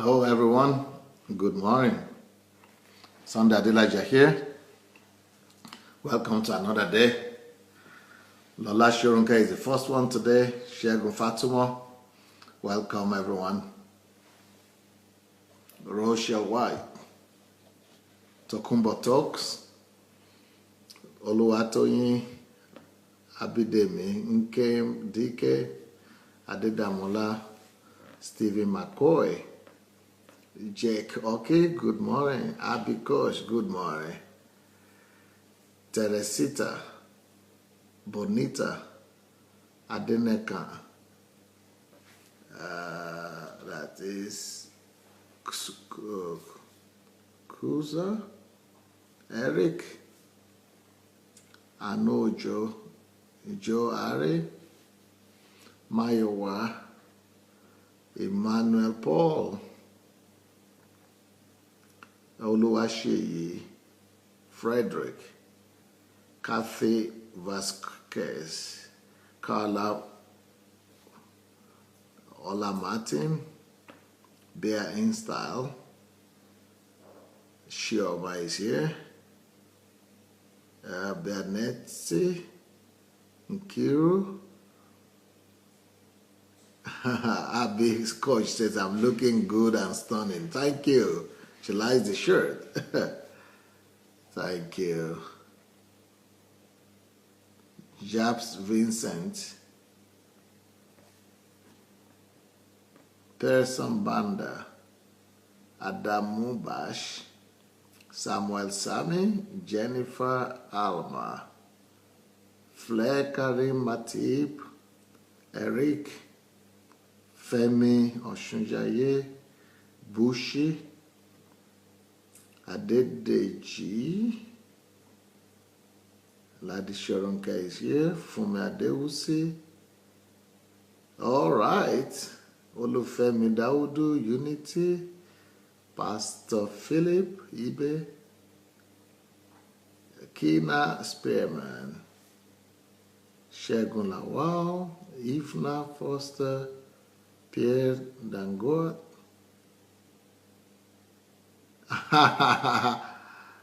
Hello everyone, good morning. Sunday Adelaja here. Welcome to another day. Lola Shurunka is the first one today. Shegun Fatumo. Welcome everyone. Rochelle White. Tokumbo Talks. Oluwatoyin Abidemi. Nkem Dike. Adedamola. Stephen McCoy. Jake Okay, good morning. Abby Kosh, good morning. Teresita, Bonita, Adeneka, that is Kuza, Eric, Anojo, Joe Ari, Mayowa, Emmanuel Paul, Oluwaseyi, Frederick, Kathy Vasquez, Carla Ola Martin, Bear InStyle, Shioma is here, Bernetzi, Nkiru, Abby's coach says I'm looking good and stunning. Thank you. She likes the shirt. Thank you. Japs Vincent. Person Banda. Adamu Bash. Samuel Sami. Jennifer Alma. Flair Karim Matip. Eric. Femi Oshunjaye. Bushi. Adedeji, Ladi Sharonka is here. Fumi Adewusi. All right. Olufemi Daudu, Unity. Pastor Philip Ibe. Kina Spearman. Shegun Lawal. Ifna Foster. Pierre Dangote.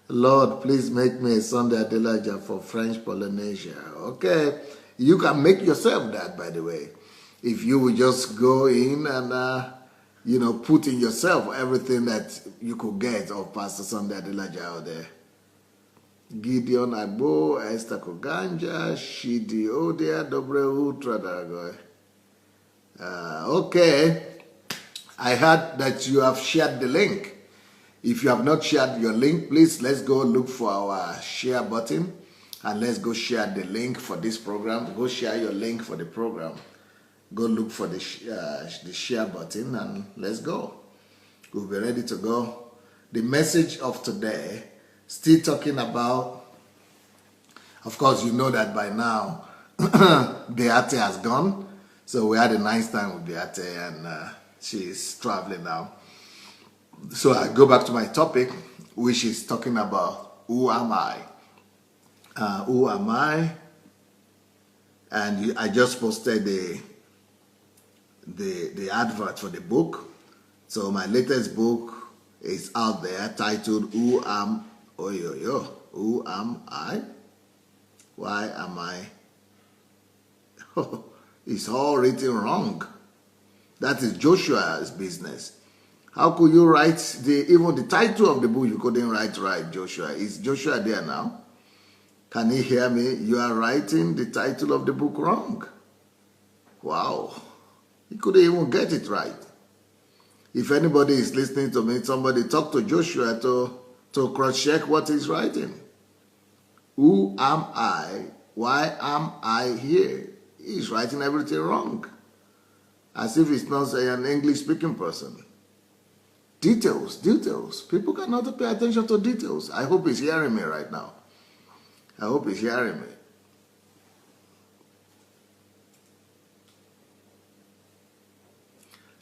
Lord, please make me a Sunday Adelaja for French Polynesia. Okay, you can make yourself that, by the way. If you would just go in and, put in yourself everything that you could get of Pastor Sunday Adelaja out there. Gideon Agbo, Esther Koganja, Shidi Odia, Dobre Utra. Okay, I heard that you have shared the link. If you have not shared your link, please let's go look for our share button and let's go share the link for this program. Go share your link for the program. Go look for the share button and let's go. We'll be ready to go. The message of today, still talking about, of course, you know that by now, Beate has gone. So we had a nice time with Beate and she's traveling now. So I go back to my topic, which is talking about who am I? Who am I? And I just posted the advert for the book. So my latest book is out there titled Who Am Who Am I? Why am I? It's all written wrong. That is Joshua's business. How could you write even the title of the book you couldn't write right, Joshua? Is Joshua there now? Can he hear me? You are writing the title of the book wrong. Wow. He couldn't even get it right. If anybody is listening to me, somebody talk to Joshua to cross-check what he's writing. Who am I? Why am I here? He's writing everything wrong. As if he's not an English-speaking person. Details. People cannot pay attention to details. I hope he's hearing me right now. I hope he's hearing me.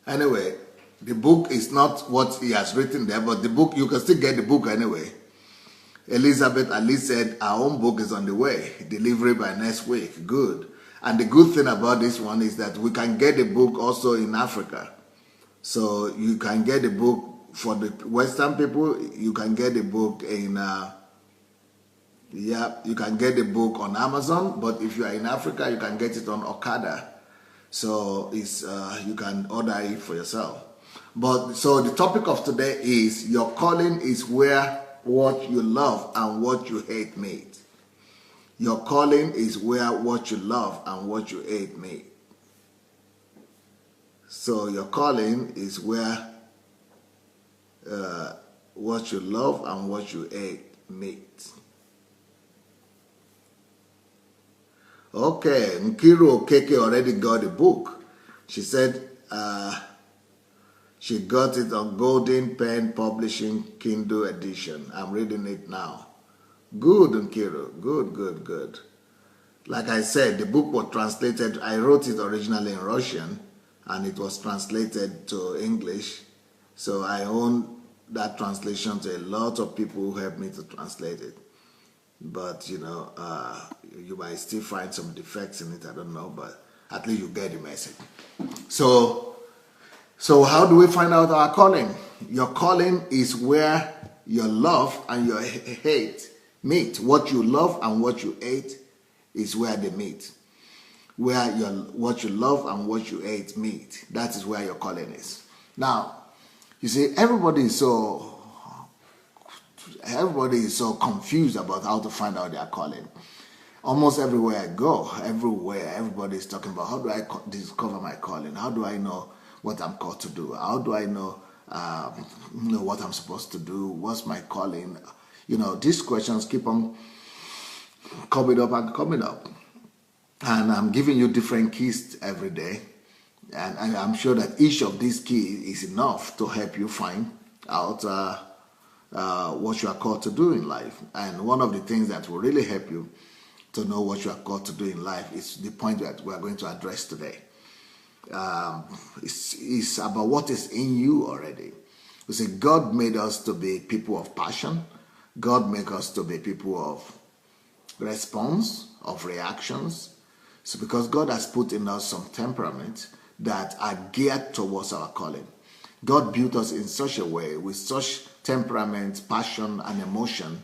Anyway, the book is not what he has written there, but the book, you can still get the book anyway. Elizabeth Ali said our own book is on the way. Delivery by next week. Good. And the good thing about this one is that we can get the book also in Africa. So you can get the book for the Western people. You can get the book in you can get the book on Amazon. But if you are in Africa, you can get it on Okada. So it's you can order it for yourself. But so the topic of today is your calling is where what you love and what you hate meet. Your calling is where what you love and what you hate meet. So your calling is where what you love and what you hate meet. Okay, Nkiru Okeke already got the book. She said she got it on Golden Pen Publishing Kindle edition. I'm reading it now. Good, Nkiru. Good. Like I said, the book was translated. I wrote it originally in Russian, and it was translated to English. So I own that translation to a lot of people who helped me to translate it. But, you know, you might still find some defects in it. I don't know, but at least you get the message. So how do we find out our calling? Your calling is where your love and your hate meet. What you love and what you hate is where they meet. Where what you love and what you hate meet. That is where your calling is. Now, you see, everybody is so confused about how to find out their calling. Almost everywhere I go, everybody is talking about how do I discover my calling? How do I know what I'm called to do? How do I know what I'm supposed to do? What's my calling? You know, these questions keep on coming up. And I'm giving you different keys every day. And I'm sure that each of these keys is enough to help you find out what you are called to do in life. And one of the things that will really help you to know what you are called to do in life is the point that we are going to address today. It's about what is in you already. You see, God made us to be people of passion. God made us to be people of response, of reactions. So because God has put in us some temperament that are geared towards our calling. God built us in such a way with such temperament, passion, and emotion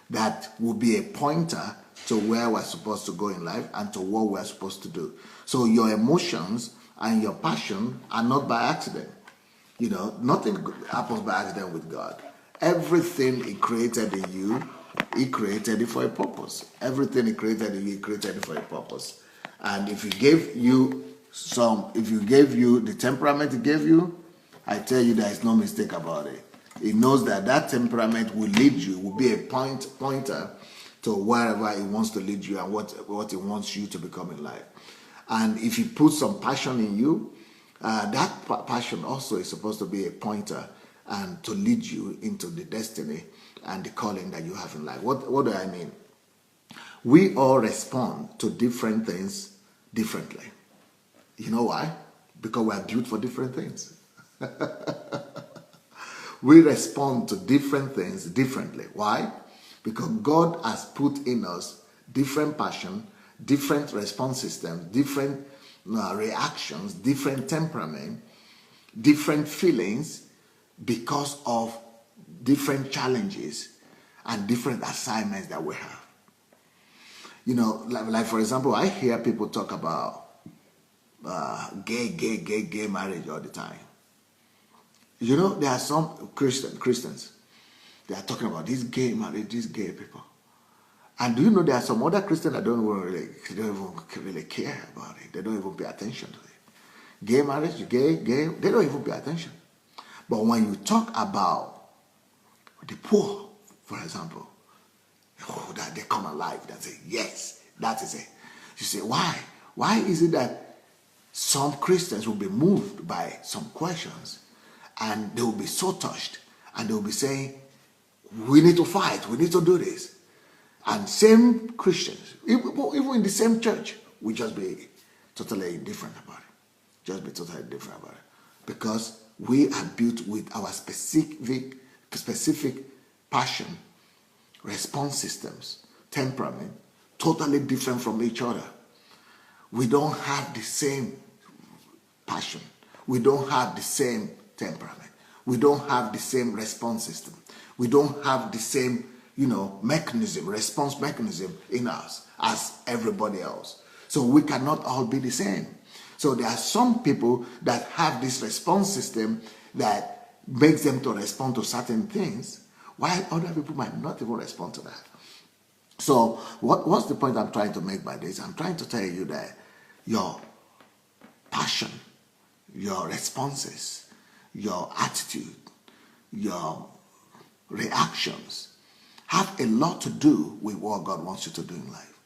that will be a pointer to where we're supposed to go in life and to what we're supposed to do. So your emotions and your passion are not by accident. You know, nothing happens by accident with God. Everything He created in you, He created it for a purpose. Everything He created in you, He created it for a purpose. And if He gave you the temperament He gave you, I tell you there is no mistake about it. He knows that temperament will lead you, will be a pointer to wherever He wants to lead you and what He wants you to become in life. And if He puts some passion in you, that passion also is supposed to be a pointer and to lead you into the destiny and the calling that you have in life. What do I mean? We all respond to different things differently. You know why? Because we are built for different things. We respond to different things differently. Why? Because God has put in us different passion, different response systems, different reactions, different temperament, different feelings because of different challenges and different assignments that we have. You know, like for example, I hear people talk about gay marriage all the time. You know, there are some Christians, they are talking about this gay marriage, these gay people. And do you know there are some other Christians that don't even really care about it. They don't even pay attention to it. Gay marriage, gay, they don't even pay attention. But when you talk about the poor, for example, that they come alive, that say, yes, that is it. You say, why? Why is it that some Christians will be moved by some questions and they will be so touched and they will be saying, we need to fight, we need to do this. And same Christians, even in the same church, we just be totally indifferent about it. Just be totally different about it. Because we are built with our specific passion, response systems, temperament, totally different from each other. We don't have the same passion. We don't have the same temperament. We don't have the same response system. We don't have the same, response mechanism in us as everybody else. So we cannot all be the same. So there are some people that have this response system that makes them to respond to certain things, while other people might not even respond to that. So what's the point I'm trying to make by this? I'm trying to tell you that your passion, your responses, your attitude, your reactions have a lot to do with what God wants you to do in life.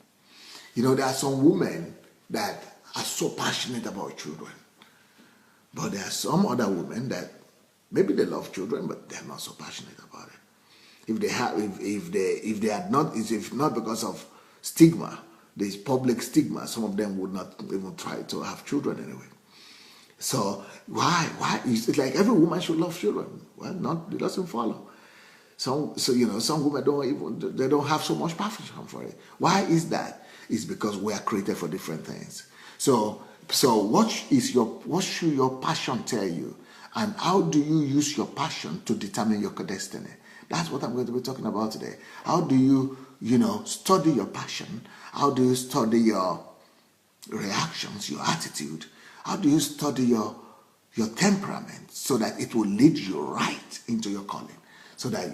There are some women that are so passionate about children, but there are some other women that maybe they love children, but they're not so passionate about it. If not because of stigma, this public stigma, some of them would not even try to have children anyway. So why? It's like every woman should love children. Well, it doesn't follow. Some women don't have so much passion for it. Why is that? It's because we are created for different things. So what should your passion tell you? And how do you use your passion to determine your destiny? That's what I'm going to be talking about today. How do you, study your passion? How do you study your reactions, your attitude? How do you study your temperament so that it will lead you right into your calling? So that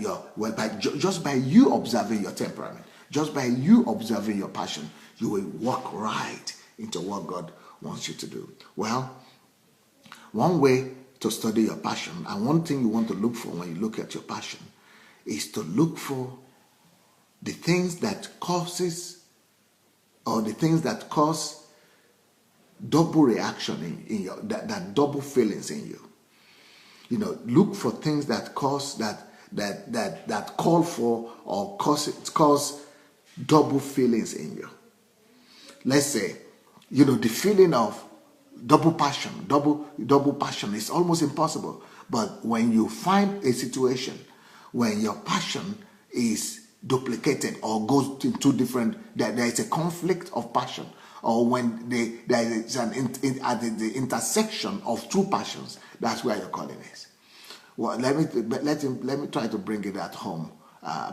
just by you observing your temperament, just by you observing your passion, you will walk right into what God wants you to do. Well, one way to study your passion, and one thing you want to look for when you look at your passion, is to look for the things that cause double reaction in your that double feelings in you. Look for things that cause that call for or cause double feelings in you. Let's say, the feeling of double passion is almost impossible. But when you find a situation when your passion is duplicated or goes to two different, there is a conflict of passion, or when there is at the intersection of two passions, that's where your calling is. Well, let me try to bring it at home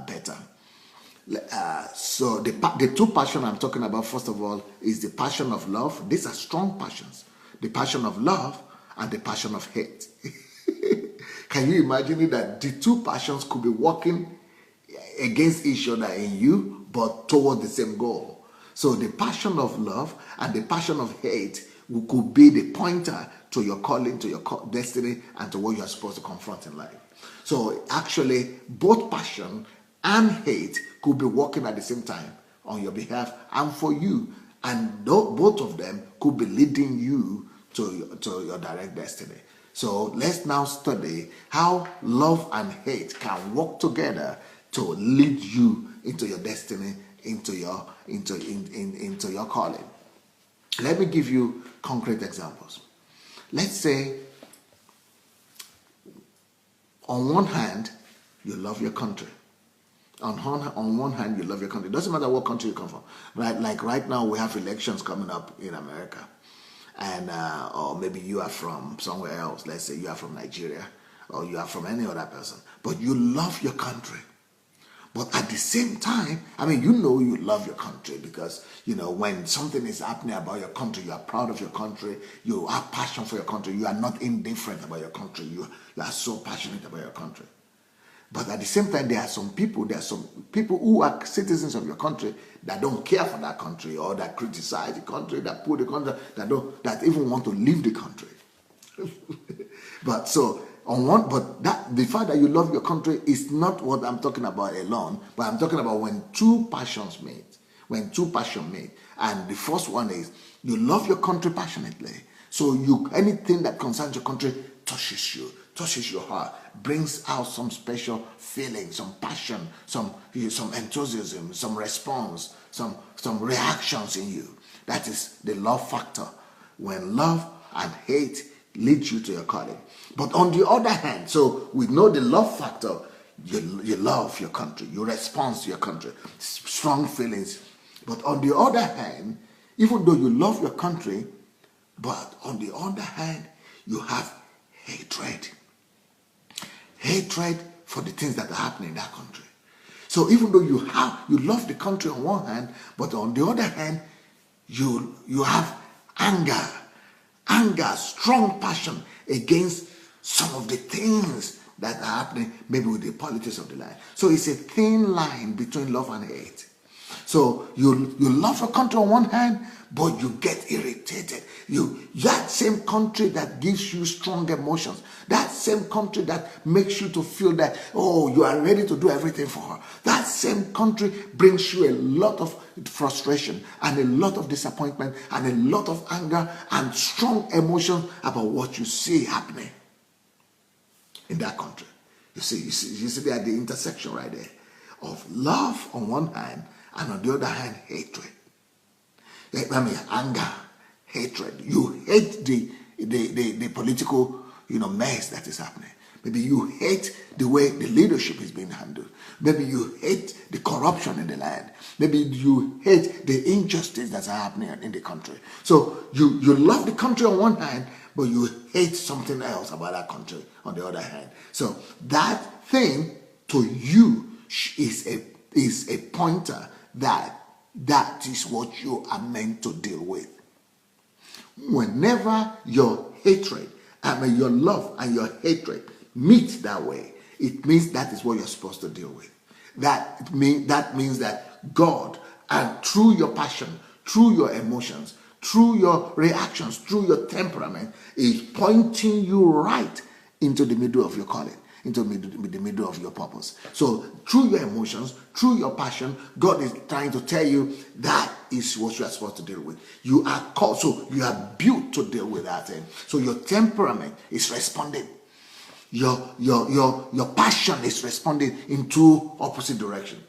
better. So the two passions I'm talking about, first of all, is the passion of love. These are strong passions. The passion of love and the passion of hate. Can you imagine that the two passions could be working against each other in you, but toward the same goal? So the passion of love and the passion of hate could be the pointer to your calling, to your destiny, and to what you are supposed to confront in life. So actually, both passion and hate could be working at the same time on your behalf and for you, and both of them could be leading you to your direct destiny. So let's now study how love and hate can work together to lead you into your destiny, into your calling. Let me give you concrete examples. Let's say, on one hand, you love your country. On one hand, you love your country. It doesn't matter what country you come from. Right? Like right now, we have elections coming up in America. And or maybe you are from somewhere else. Let's say you are from Nigeria, or you are from any other person. But you love your country. But at the same time, you love your country because, when something is happening about your country, you are proud of your country, you have passion for your country, you are not indifferent about your country, you are so passionate about your country. But at the same time, there are some people who are citizens of your country that don't care for that country, or that criticize the country, that put the country, that even want to leave the country. But the fact that you love your country is not what I'm talking about alone, but I'm talking about when two passions meet. And the first one is you love your country passionately. So anything that concerns your country touches you, touches your heart, brings out some special feeling, some passion, some enthusiasm, some response, some reactions in you. That is the love factor. When love and hate lead you to your calling. But on the other hand, so we know the love factor, you love your country, you respond to your country, strong feelings. But on the other hand, even though you love your country, but on the other hand, you have hatred. hatred for the things that are happening in that country. So even though you love the country on one hand, but on the other hand, you have anger, strong passion against some of the things that are happening, maybe with the politics of the land. So it's a thin line between love and hate. So you love a country on one hand, but you get irritated. That same country that gives you strong emotions, that same country that makes you to feel that, oh, you are ready to do everything for her, that same country brings you a lot of frustration and a lot of disappointment and a lot of anger and strong emotions about what you see happening in that country. You see there the intersection right there of love on one hand and on the other hand hatred. I mean, anger, hatred. You hate the political mess that is happening. Maybe you hate the way the leadership is being handled. Maybe you hate the corruption in the land. Maybe you hate the injustice that's happening in the country. So you love the country on one hand, but you hate something else about that country on the other hand. So that thing to you is a pointer that is what you are meant to deal with. Whenever your your love and your hatred meet that way, it means that is what you're supposed to deal with. That means that God, and through your passion, through your emotions, through your reactions, through your temperament, is pointing you right into the middle of your calling, into the middle of your purpose. So through your emotions, through your passion, God is trying to tell you that is what you are supposed to deal with. You are called, so you are built to deal with that thing. So your temperament is responding. Your passion is responding in two opposite directions.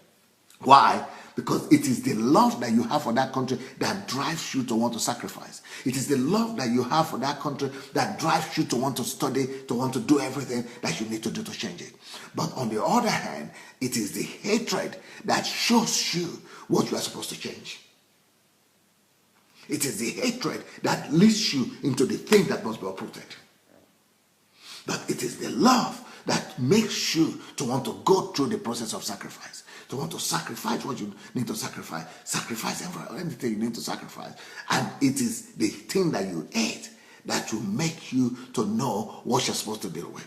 Why? Because it is the love that you have for that country that drives you to want to sacrifice. It is the love that you have for that country that drives you to want to study, to want to do everything that you need to do to change it. But on the other hand, it is the hatred that shows you what you are supposed to change. It is the hatred that leads you into the thing that must be uprooted. But it is the love that makes you to want to go through the process of sacrifice, to want to sacrifice what you need to sacrifice anything you need to sacrifice. And it is the thing that you hate that will make you to know what you're supposed to deal with.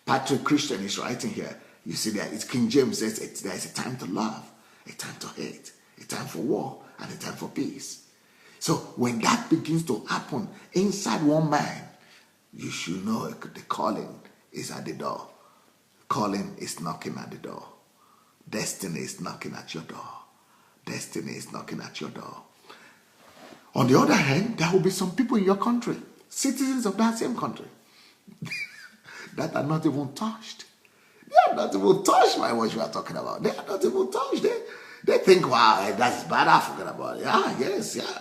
Patrick Christian is writing here. You see that it's King James says there is a time to love, a time to hate, a time for war, and a time for peace. So when that begins to happen inside one man, you should know the calling is at the door. Calling is knocking at the door. Destiny is knocking at your door. Destiny is knocking at your door. On the other hand, there will be some people in your country, citizens of that same country, that are not even touched. They are not even touched by what you are talking about. They are not even touched. They think, wow, that's bad, I forgot about it. Ah, yes, yeah.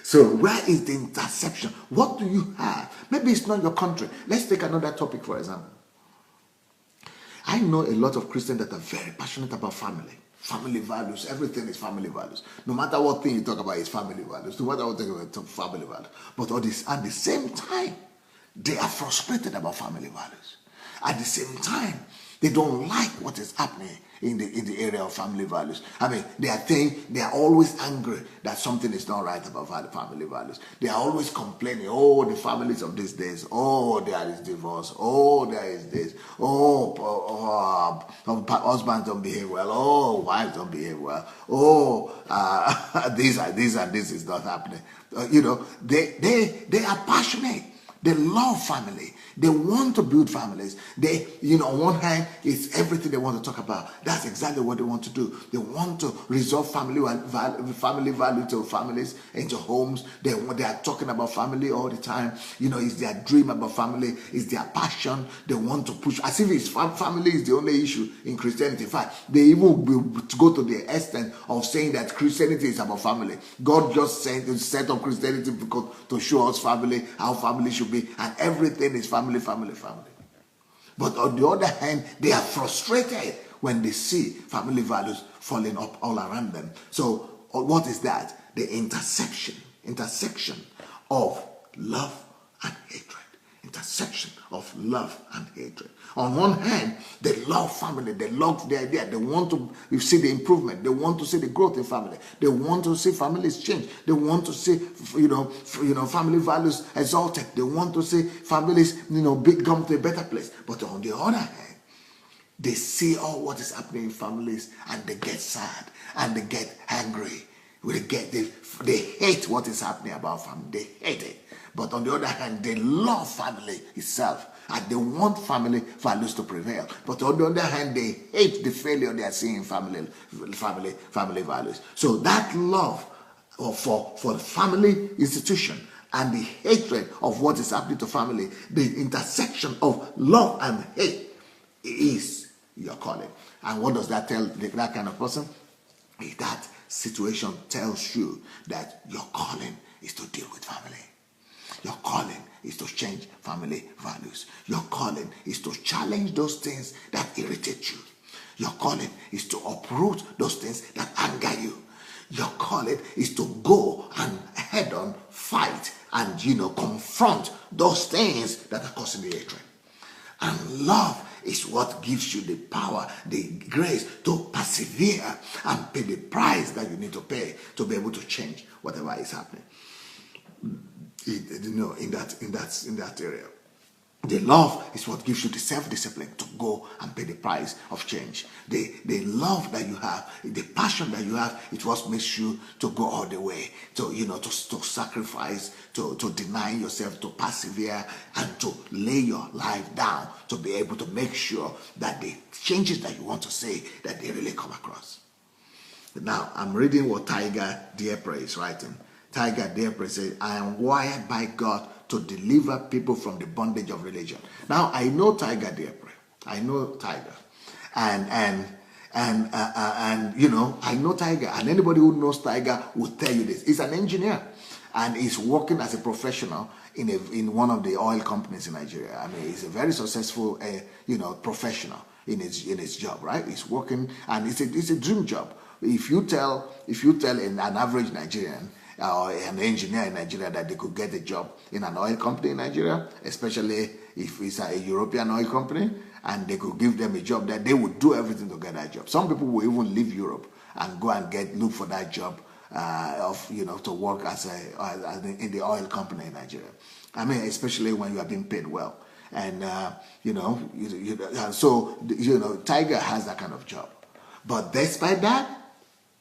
So where is the interception? What do you have? Maybe it's not your country. Let's take another topic, for example. I know a lot of Christians that are very passionate about family values. Everything is family values. No matter what thing you talk about, it's family values. No matter what thing you talk about, family values. But at the same time, they are frustrated about family values. At the same time, they don't like what is happening in the area of family values. I mean, they are always angry that something is not right about family values. They are always complaining, oh, the families of these days, oh, there is divorce, oh, there is this, husbands don't behave well, oh, wives don't behave well, oh, this is not happening. They are passionate. They love family. They want to build families. They, on one hand, it's everything they want to talk about. That's exactly what they want to do. They want to resolve family value to families, into homes. They are talking about family all the time. It's their dream about family. It's their passion. They want to push, as if family is the only issue in Christianity. In fact, they even go to the extent of saying that Christianity is about family. God just set up Christianity because to show us family, how family should be, and everything is family. But on the other hand, they are frustrated when they see family values falling up all around them. So what is that? The intersection of love and hatred. intersection of love and hatred. On one hand, they love family, they love the idea, they want to see the improvement, they want to see the growth in family, they want to see families change, they want to see family values exalted, they want to see families come to a better place. But on the other hand, they see all what is happening in families and they get sad and they get angry. They hate what is happening about family. They hate it. But on the other hand, they love family itself and they want family values to prevail. But on the other hand, they hate the failure they are seeing in family values. So that love for the family institution and the hatred of what is happening to family, the intersection of love and hate is your calling. And what does that tell that kind of person? That situation tells you that your calling is to deal with family. Your calling is to change family values. Your calling is to challenge those things that irritate you. Your calling is to uproot those things that anger you. Your calling is to go and head on fight and confront those things that are causing the hatred. And love is what gives you the power, the grace to persevere and pay the price that you need to pay to be able to change whatever is happening. In that area. The love is what gives you the self-discipline to go and pay the price of change. The love that you have, the passion that you have, it's what makes you to go all the way, to sacrifice, to deny yourself, to persevere, and to lay your life down to be able to make sure that the changes that you want to see, that they really come across. Now, I'm reading what Tiger Diepre is writing. Tiger Diepre says, I am wired by God to deliver people from the bondage of religion. Now, I know Tiger Diepre. I know Tiger. And I know Tiger. And anybody who knows Tiger will tell you this. He's an engineer. And he's working as a professional in one of the oil companies in Nigeria. I mean, he's a very successful, professional in his job, right? He's working, and it's a dream job. If you tell an average Nigerian or an engineer in Nigeria that they could get a job in an oil company in Nigeria, especially if it's a European oil company, and they could give them a job, that they would do everything to get that job. Some people will even leave Europe and go and look for that job to work in the oil company in Nigeria. I mean, especially when you are being paid well. And Tiger has that kind of job. But despite that,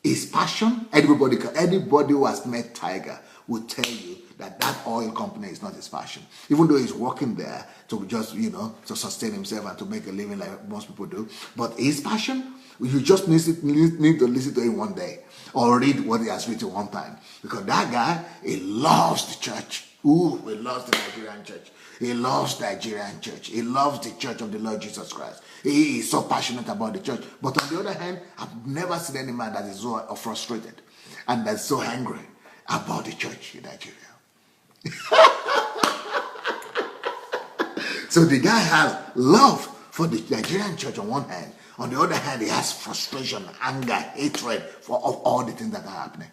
his passion, anybody who has met Tiger will tell you that oil company is not his passion. Even though he's working there to just, to sustain himself and to make a living like most people do. But his passion, you just need to listen to him one day or read what he has written one time. Because that guy, he loves the church. Ooh, he loves the Nigerian church. He loves the Nigerian church. He loves the church of the Lord Jesus Christ. He is so passionate about the church. But on the other hand, I've never seen any man that is so frustrated and that's so angry about the church in Nigeria. So the guy has love for the Nigerian church on one hand. On the other hand, he has frustration, anger, hatred for all the things that are happening.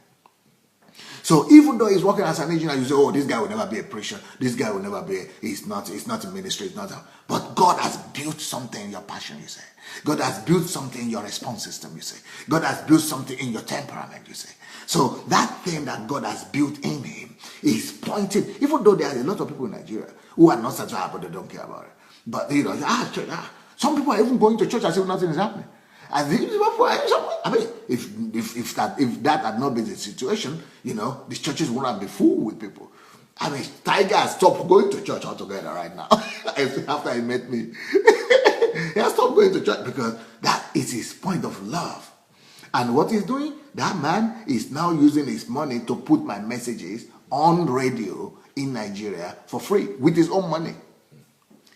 So even though he's working as an engineer, you say, oh, this guy will never be a preacher. This guy will never be, it's not a ministry, it's not a, but God has built something in your passion, you say. God has built something in your response system, you say. God has built something in your temperament, you say. So that thing that God has built in him is pointing, even though there are a lot of people in Nigeria who are not satisfied, but they don't care about it. But, church, some people are even going to church as if nothing is happening. I mean, if that had not been the situation, the churches wouldn't be full with people. I mean, Tiger has stopped going to church altogether right now. After he met me, he has stopped going to church because that is his point of love. And what he's doing, that man is now using his money to put my messages on radio in Nigeria for free with his own money.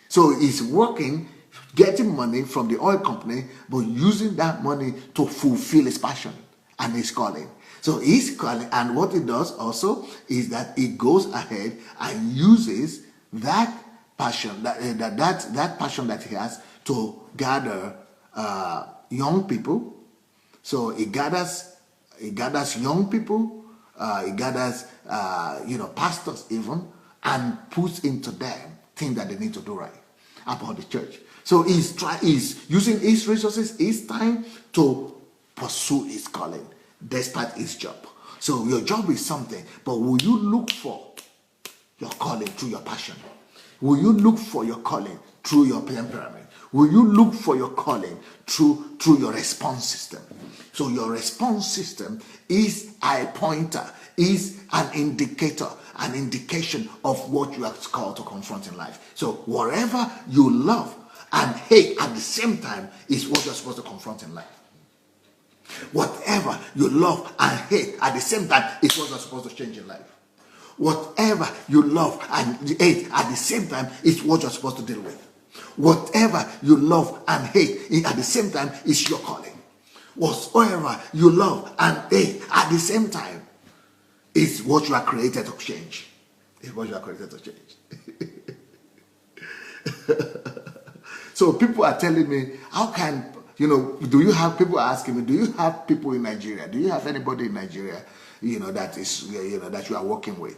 So he's working, getting money from the oil company, but using that money to fulfill his passion and his calling. So his calling, and what he does also is that he goes ahead and uses that passion, that passion that he has to gather young people. So he gathers young people, he gathers pastors even, and puts into them thing that they need to do right about the church. So he's using his resources, his time to pursue his calling despite his job. So your job is something, but will you look for your calling through your passion? Will you look for your calling through your temperament? Will you look for your calling through your response system? So your response system is a pointer, is an indicator, an indication of what you are called to confront in life. So whatever you love and hate at the same time is what you're supposed to confront in life. Whatever you love and hate at the same time is what you're supposed to change in life. Whatever you love and hate at the same time is what you're supposed to deal with. Whatever you love and hate at the same time is your calling. Whatsoever you love and hate at the same time is what you are created to change. Is what you are created to change. So people are telling me, how can, do you have, people are asking me, do you have people in Nigeria? Do you have anybody in Nigeria, that is, that you are working with?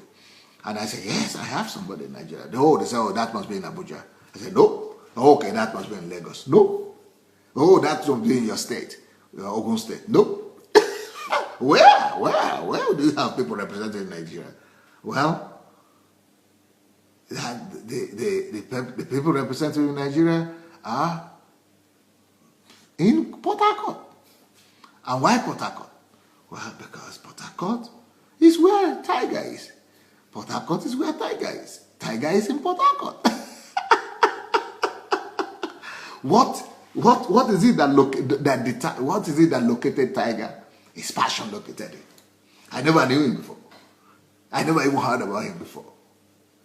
And I say, yes, I have somebody in Nigeria. They say, oh, that must be in Abuja. I say, no. Okay, that must be in Lagos. No. Oh, that must be in your state, your Ogun State. No. Where do you have people represented in Nigeria? Well, the people represented in Nigeria are in Port Harcourt. And why Port Harcourt? Well, because Port Harcourt is where Tiger is. Port Harcourt is where Tiger is. Tiger is in Port Harcourt. What is it that located Tiger? His passion located him. I never knew him before. I never even heard about him before.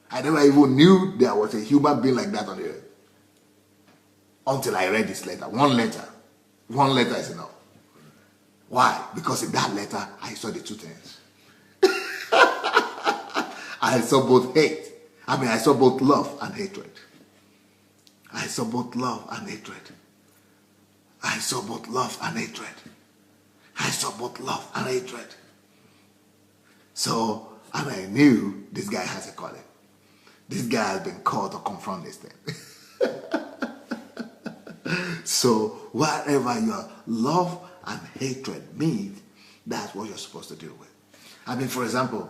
I never even knew there was a human being like that on the earth. Until I read this letter. One letter. One letter is enough. Why? Because in that letter, I saw the two things. I saw both hate. I saw both love and hatred. I saw both love and hatred. I saw both love and hatred. I saw both love and hatred. So, I knew this guy has a calling. This guy has been called to confront this thing. So, whatever your love and hatred meet, that's what you're supposed to deal with. For example,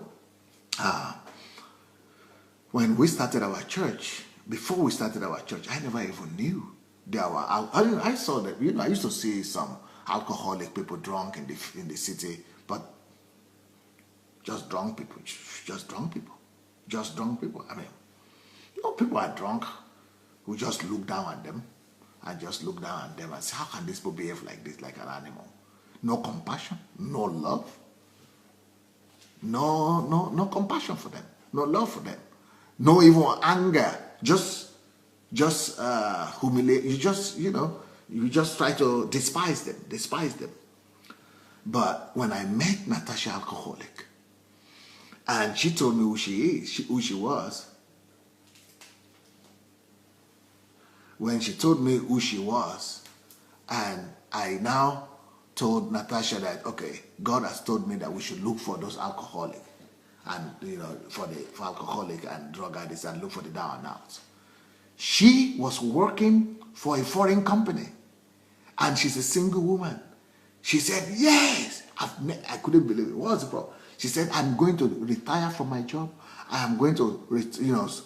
when we started our church, before we started our church, I never even knew there were. I saw that, I used to see some alcoholic people drunk in the city, but just drunk people. People are drunk. We just look down at them and say, how can these people behave like this, like an animal? No compassion, no love, no compassion for them, no love for them, no even anger, just humiliate. You just try to despise them. But when I met Natasha Alcoholic, and she told me who she was. When she told me who she was, and I now told Natasha that, okay, God has told me that we should look for those alcoholic, and for alcoholic and drug addicts, and look for the down and outs. She was working for a foreign company, and she's a single woman. She said, yes. I couldn't believe it. What was the problem? She said, I'm going to retire from my job. I am going to, lose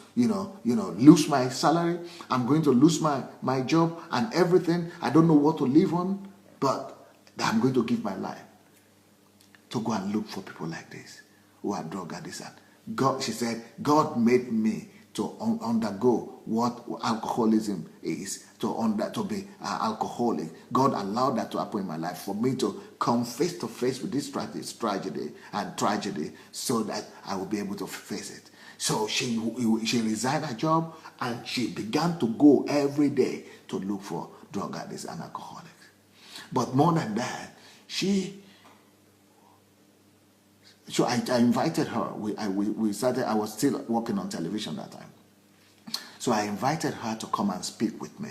my salary. I'm going to lose my job and everything. I don't know what to live on, but I'm going to give my life to go and look for people like this who are drug addicts. God, she said, God made me to undergo what alcoholism is, to be alcoholic. God allowed that to happen in my life for me to come face to face with this tragedy, so that I will be able to face it. So she resigned her job and she began to go every day to look for drug addicts and alcoholics. But more than that, so I invited her. We started. I was still working on television that time. So I invited her to come and speak with me,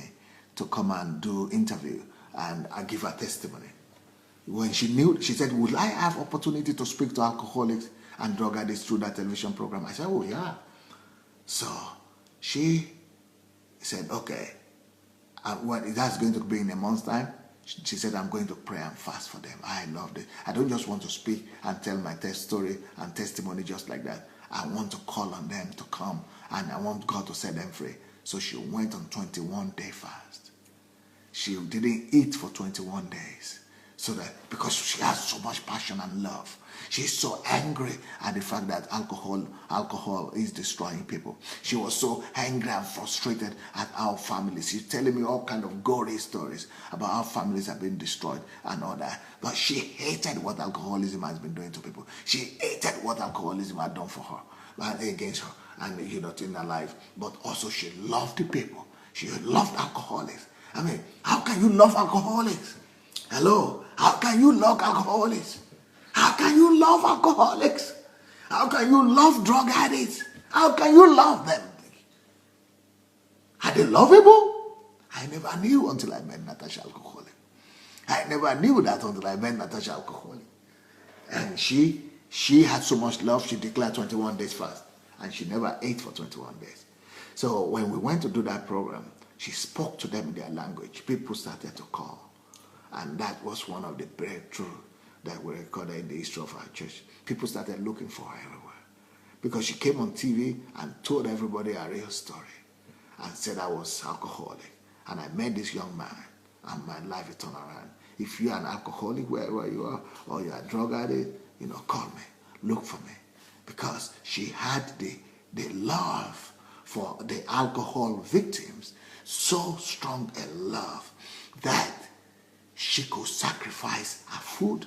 to come and do interview, and I give her testimony. When she knew, she said, would I have opportunity to speak to alcoholics and drug addicts through that television program? I said, oh yeah. So she said, okay, when that's going to be in a month's time, she said, I'm going to pray and fast for them. I loved it. I don't just want to speak and tell my story and testimony just like that. I want to call on them to come, and I want God to set them free. So she went on 21-day fast. She didn't eat for 21 days. So that, because she has so much passion and love. She's so angry at the fact that alcohol is destroying people. She was so angry and frustrated at our families. She's telling me all kind of gory stories about how families have been destroyed and all that. But she hated what alcoholism has been doing to people. She hated what alcoholism had done for her and against her and in her life. But also she loved the people. She loved alcoholics. I mean, how can you love alcoholics? Hello? How can you love alcoholics? How can you love alcoholics? How can you love drug addicts? How can you love them? Are they lovable? I never knew until I met Natasha Alcoholic. I never knew that until I met Natasha Alcoholic. And she had so much love, she declared 21 days fast. And she never ate for 21 days. So when we went to do that program, she spoke to them in their language. People started to call. And that was one of the breakthroughs that we recorded in the history of our church. People started looking for her everywhere. Because she came on TV and told everybody a real story. And said I was alcoholic. And I met this young man. And my life turned around. If you're an alcoholic wherever you are, or you're a drug addict, call me. Look for me. Because she had the love for the alcohol victims. So strong a love that she could sacrifice her food.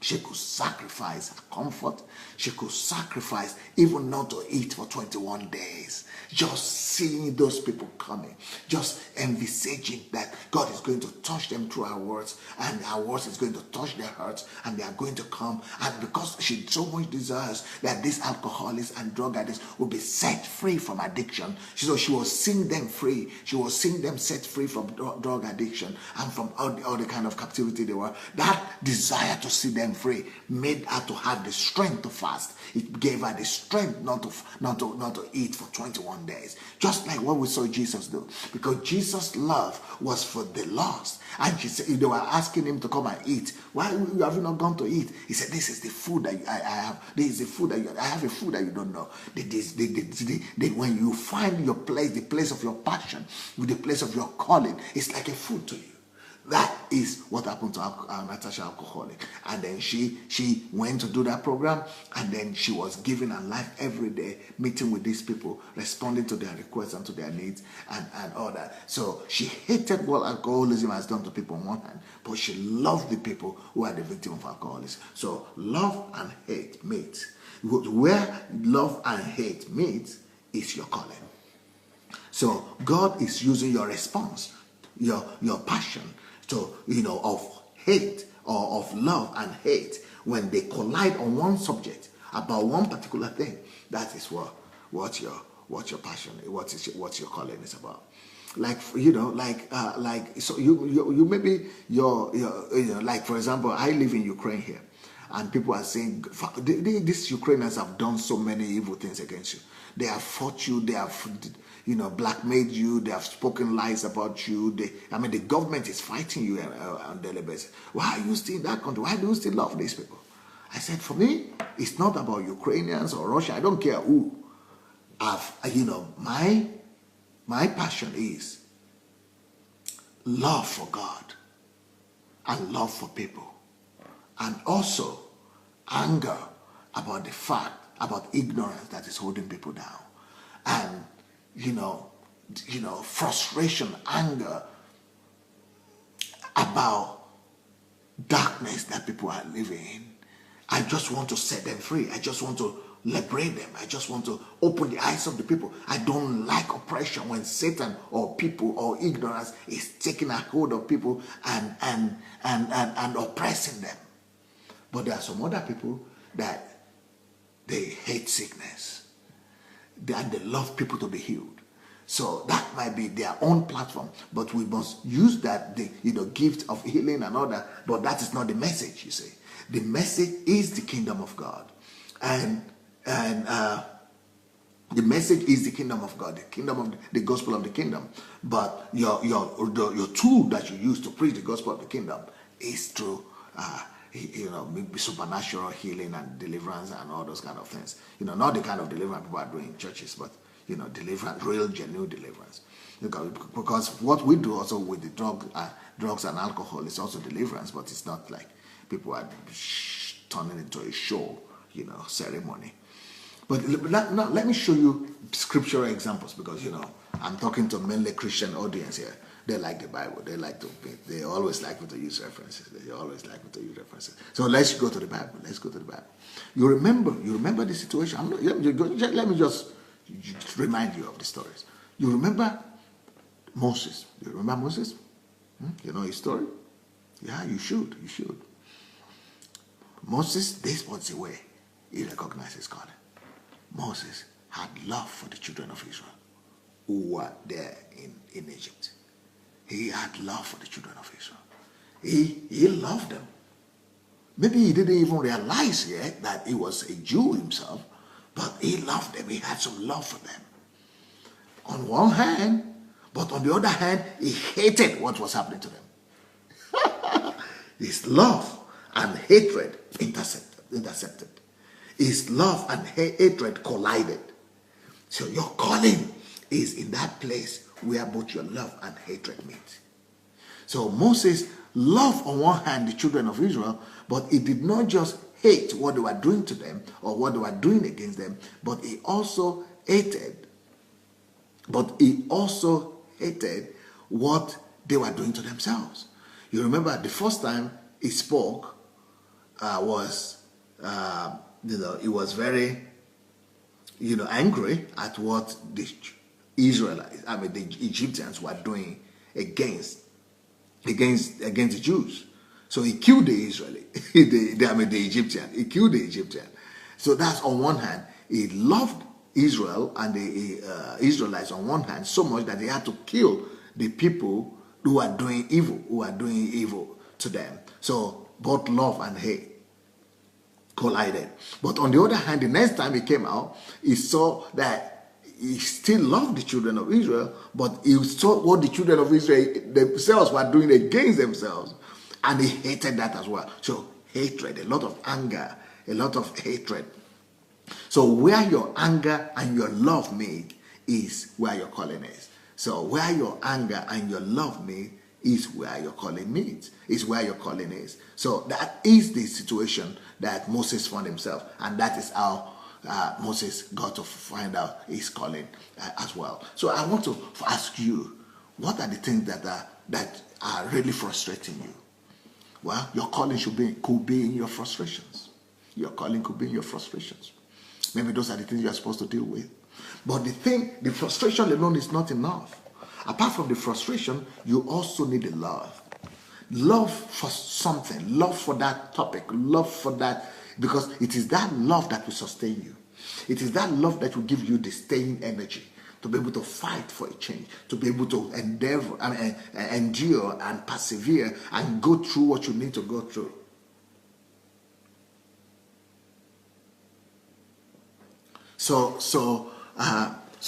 She could sacrifice her comfort. She could sacrifice even not to eat for 21 days. Just seeing those people coming. Just envisaging that God is going to touch them through our words. And our words is going to touch their hearts. And they are going to come. And because she so much desires that these alcoholics and drug addicts will be set free from addiction. So she was seeing them free. She was seeing them set free from drug addiction. And from all the kind of captivity they were. That desire to see them free made her to have the strength to fast. It gave her the strength not to eat for 21 days. Just like what we saw Jesus do. Because Jesus' love was for the lost. And she said, they were asking him to come and eat. Why have you not gone to eat? He said, this is the food that I have. This is the food that I have a food that you don't know. When you find your place, the place of your passion, with the place of your calling, it's like a food to you. That is what happened to Natasha Alcoholic. And then she went to do that program, and then she was giving her life every day, meeting with these people, responding to their requests and to their needs and all that. So she hated what alcoholism has done to people on one hand, but she loved the people who are the victim of alcoholism. So love and hate meet. Where love and hate meet is your calling. So God is using your response, your passion, to, of hate or of love and hate, when they collide on one subject about one particular thing. That is what your passion, what your calling is about. Like so you maybe like, for example, I live in Ukraine here, and people are saying these Ukrainians have done so many evil things against you. They have fought you. They have blackmailed you. They have spoken lies about you. The government is fighting you on a daily basis. Why are you still in that country? Why do you still love these people? I said, for me, it's not about Ukrainians or Russia. I don't care who. My passion is love for God and love for people, and also anger about the fact, about ignorance that is holding people down, and frustration, anger about darkness that people are living in. I just want to set them free. I just want to liberate them. I just want to open the eyes of the people. I don't like oppression when Satan or people or ignorance is taking a hold of people and oppressing them. But there are some other people that they hate sickness. And they love people to be healed. So that might be their own platform, but we must use that gift of healing and all that. But that is not the message, you see. The message is the kingdom of God, and The message is the kingdom of God, the kingdom of the gospel of the kingdom. But your tool that you use to preach the gospel of the kingdom is through maybe supernatural healing and deliverance and all those kind of things. Not the kind of deliverance people are doing in churches, but deliverance, real genuine deliverance. Because what we do also with the drugs and alcohol is also deliverance, but it's not like people are turning into a show, ceremony. But now let me show you scriptural examples, because I'm talking to mainly Christian audience here. They like the Bible. They always like me to use references. So let's go to the Bible. You remember the situation. Let me just remind you of the stories. You remember Moses. You remember Moses? You know his story? Yeah, you should. Moses, this was the way he recognized his calling. Moses had love for the children of Israel who were there in Egypt. He had love for the children of Israel. He loved them. Maybe he didn't even realize yet that he was a Jew himself, but he loved them. He had some love for them. On one hand, but on the other hand, he hated what was happening to them. His love and hatred intercepted. His love and hatred collided. So your calling is in that place where both your love and hatred meet. So Moses loved on one hand the children of Israel, but he did not just hate what they were doing to them or what they were doing against them, but he also hated what they were doing to themselves. You remember the first time he spoke he was very, angry at what the Egyptians were doing against the Jews. So he killed the Israeli, the Egyptian. He killed the Egyptian. So that's on one hand. He loved Israel and the Israelites on one hand so much that they had to kill the people who are doing evil to them. So both love and hate collided. But on the other hand, the next time he came out, he saw that he still loved the children of Israel, but he saw what the children of Israel themselves were doing against themselves, and he hated that as well. So hatred, a lot of anger, a lot of hatred. So where your anger and your love meet is where your calling is. So where your anger and your love meet is where your calling meets, is where your calling is. So that is the situation that Moses found himself, and that is how Moses got to find out his calling as well. So I want to ask you, what are the things that are really frustrating you? Well, your calling could be in your frustrations. Your calling could be in your frustrations. Maybe those are the things you are supposed to deal with. But the frustration alone is not enough. Apart from the frustration, you also need the love. Love for something, love for that topic, love for that, because it is that love that will sustain you. It is that love that will give you the staying energy to be able to fight for a change, to be able to endure and persevere and go through what you need to go through. So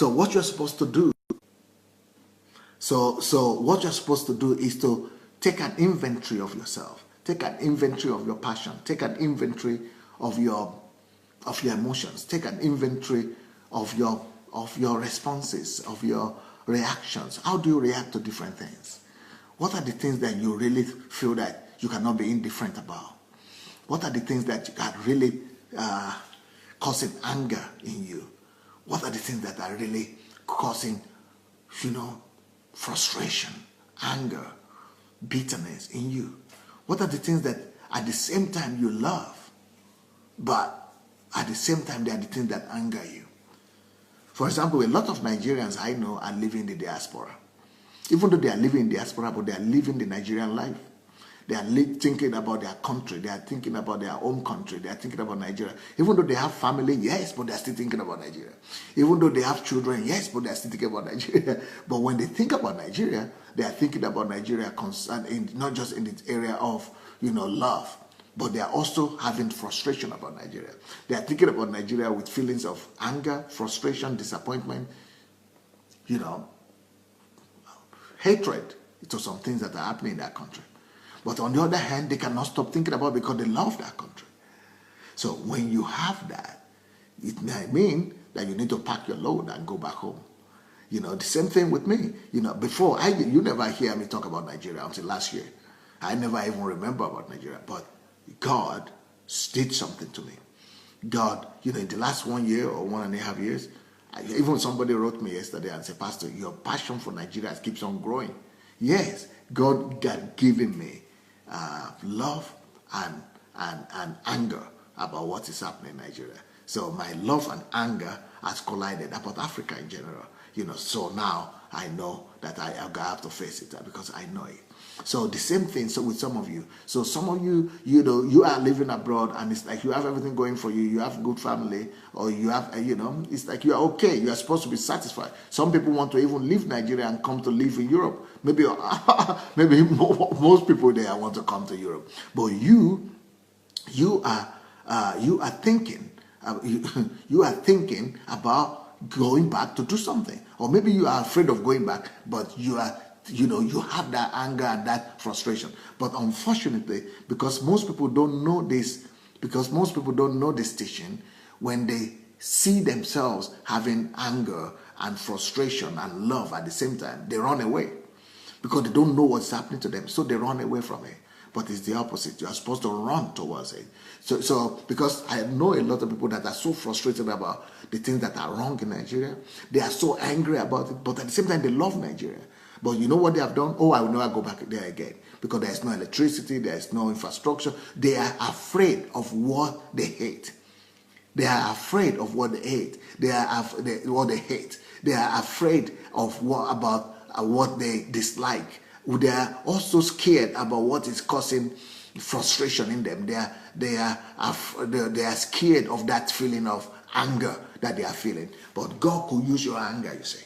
what you're supposed to do. So what you're supposed to do is to take an inventory of yourself. Take an inventory of your passion. Take an inventory of your emotions. Take an inventory of your responses, of your reactions. How do you react to different things? What are the things that you really feel that you cannot be indifferent about? What are the things that are really causing anger in you? What are the things that are really causing, frustration, anger, bitterness in you? What are the things that at the same time you love, but at the same time they are the things that anger you? For example, a lot of Nigerians I know are living in the diaspora. Even though they are living in diaspora, but they are living the Nigerian life. They are thinking about their country. They are thinking about their own country. They are thinking about Nigeria. Even though they have family, yes, but they are still thinking about Nigeria. Even though they have children, yes, but they are still thinking about Nigeria. But when they think about Nigeria, they are thinking about Nigeria not just in the area of, love, but they are also having frustration about Nigeria. They are thinking about Nigeria with feelings of anger, frustration, disappointment, you know, hatred to some things that are happening in that country. But on the other hand, they cannot stop thinking about it because they love that country. So when you have that, it may mean that you need to pack your load and go back home. You know, the same thing with me. You know, before, you never hear me talk about Nigeria until last year. I never even remember about Nigeria. But God did something to me. God, you know, in the last 1 year or 1.5 years, even somebody wrote me yesterday and said, Pastor, your passion for Nigeria keeps on growing. Yes, God had given me love and anger about what is happening in Nigeria. So my love and anger has collided about Africa in general. You know, so now I know that I have to face it because I know it. So the same thing so with some of you. So some of you, you know, you are living abroad and it's like you have everything going for you. You have a good family, or you have, you know, it's like you are okay. You are supposed to be satisfied. Some people want to even leave Nigeria and come to live in Europe. Maybe, maybe most people there want to come to Europe. But you are thinking, you are thinking about going back to do something, or maybe you are afraid of going back, but you are, you know, you have that anger and that frustration. But unfortunately, because most people don't know this, station, when they see themselves having anger and frustration and love at the same time, they run away because they don't know what's happening to them, so they run away from it. But it's the opposite. You are supposed to run towards it. So because I know a lot of people that are so frustrated about the things that are wrong in Nigeria, they are so angry about it, but at the same time they love Nigeria. But you know what they have done? Oh, I will never go back there again because there is no electricity, there is no infrastructure. They are afraid of what they hate. They are afraid of what they hate. What they hate. They are afraid of what they dislike. They are also scared about what is causing frustration in them. They are scared of that feeling of anger that they are feeling. But God could use your anger, you see.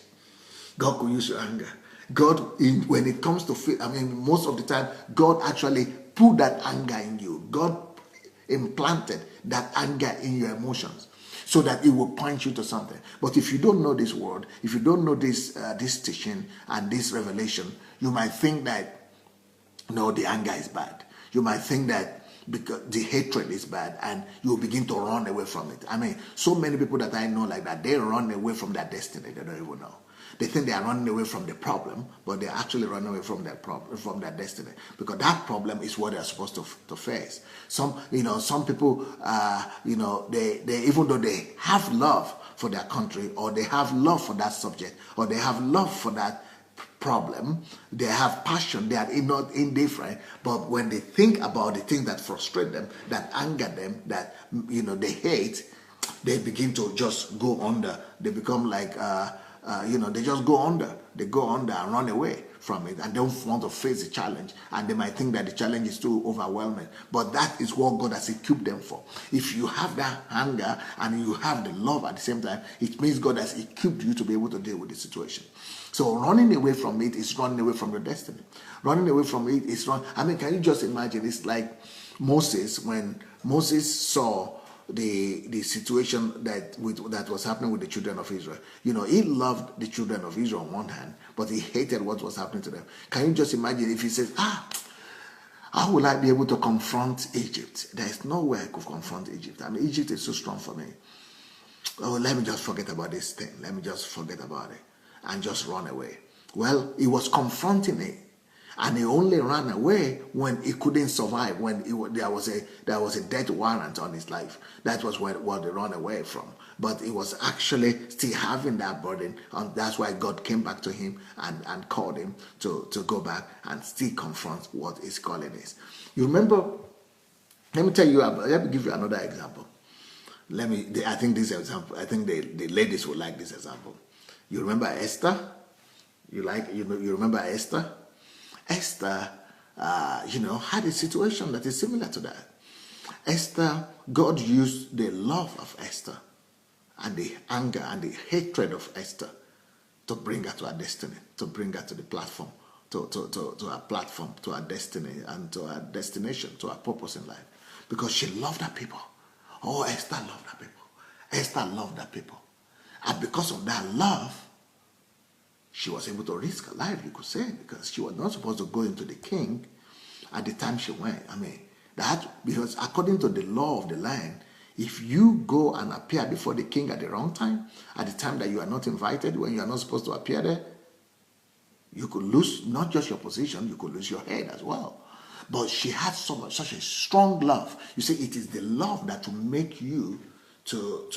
God could use your anger. God, when it comes to feel, I mean, most of the time, God actually put that anger in you. God implanted that anger in your emotions so that it will point you to something. But if you don't know this word, if you don't know this teaching and this revelation, you might think that, no, the anger is bad. You might think that because the hatred is bad, and you begin to run away from it. I mean, so many people that I know like that, they run away from their destiny. They don't even know. They think they are running away from the problem, but they're actually running away from their problem, from their destiny, because that problem is what they're supposed to face. Some people, they even though they have love for their country, or they have love for that subject, or they have love for that problem, they have passion, they are not indifferent, but when they think about the things that frustrate them, that anger them, that they hate, they begin to just go under. They become like they just go under. They go under and run away from it and don't want to face the challenge. And they might think that the challenge is too overwhelming. But that is what God has equipped them for. If you have that anger and you have the love at the same time, it means God has equipped you to be able to deal with the situation. So running away from it is running away from your destiny. Running away from it is can you just imagine? It's like Moses, when Moses saw the situation that was happening with the children of Israel. He loved the children of Israel on one hand, but he hated what was happening to them. Can you just imagine if he says, how will I be able to confront Egypt? There is no way I could confront Egypt. I mean, Egypt is so strong for me. Oh, let me just forget about this thing. Let me just forget about it and just run away. Well, he was confronting it. And he only ran away when he couldn't survive, when there was a death warrant on his life. That was what he ran away from. But he was actually still having that burden, and that's why God came back to him and called him to go back and still confront what his calling is. You remember? Let me give you another example. I think the ladies will like this example. You remember Esther? You remember Esther? Esther, had a situation that is similar to that. Esther, God used the love of Esther and the anger and the hatred of Esther to bring her to her destiny, to bring her to the platform, to her platform, to her destiny, and to her destination, to her purpose in life. because she loved her people. Oh, Esther loved her people. Esther loved her people. And because of that love, she was able to risk her life, you could say, because she was not supposed to go into the king at the time she went. I mean, that, because according to the law of the land, if you go and appear before the king at the wrong time, at the time that you are not invited, when you are not supposed to appear there, you could lose not just your position, you could lose your head as well. But she had such a strong love. You see, it is the love that will make you to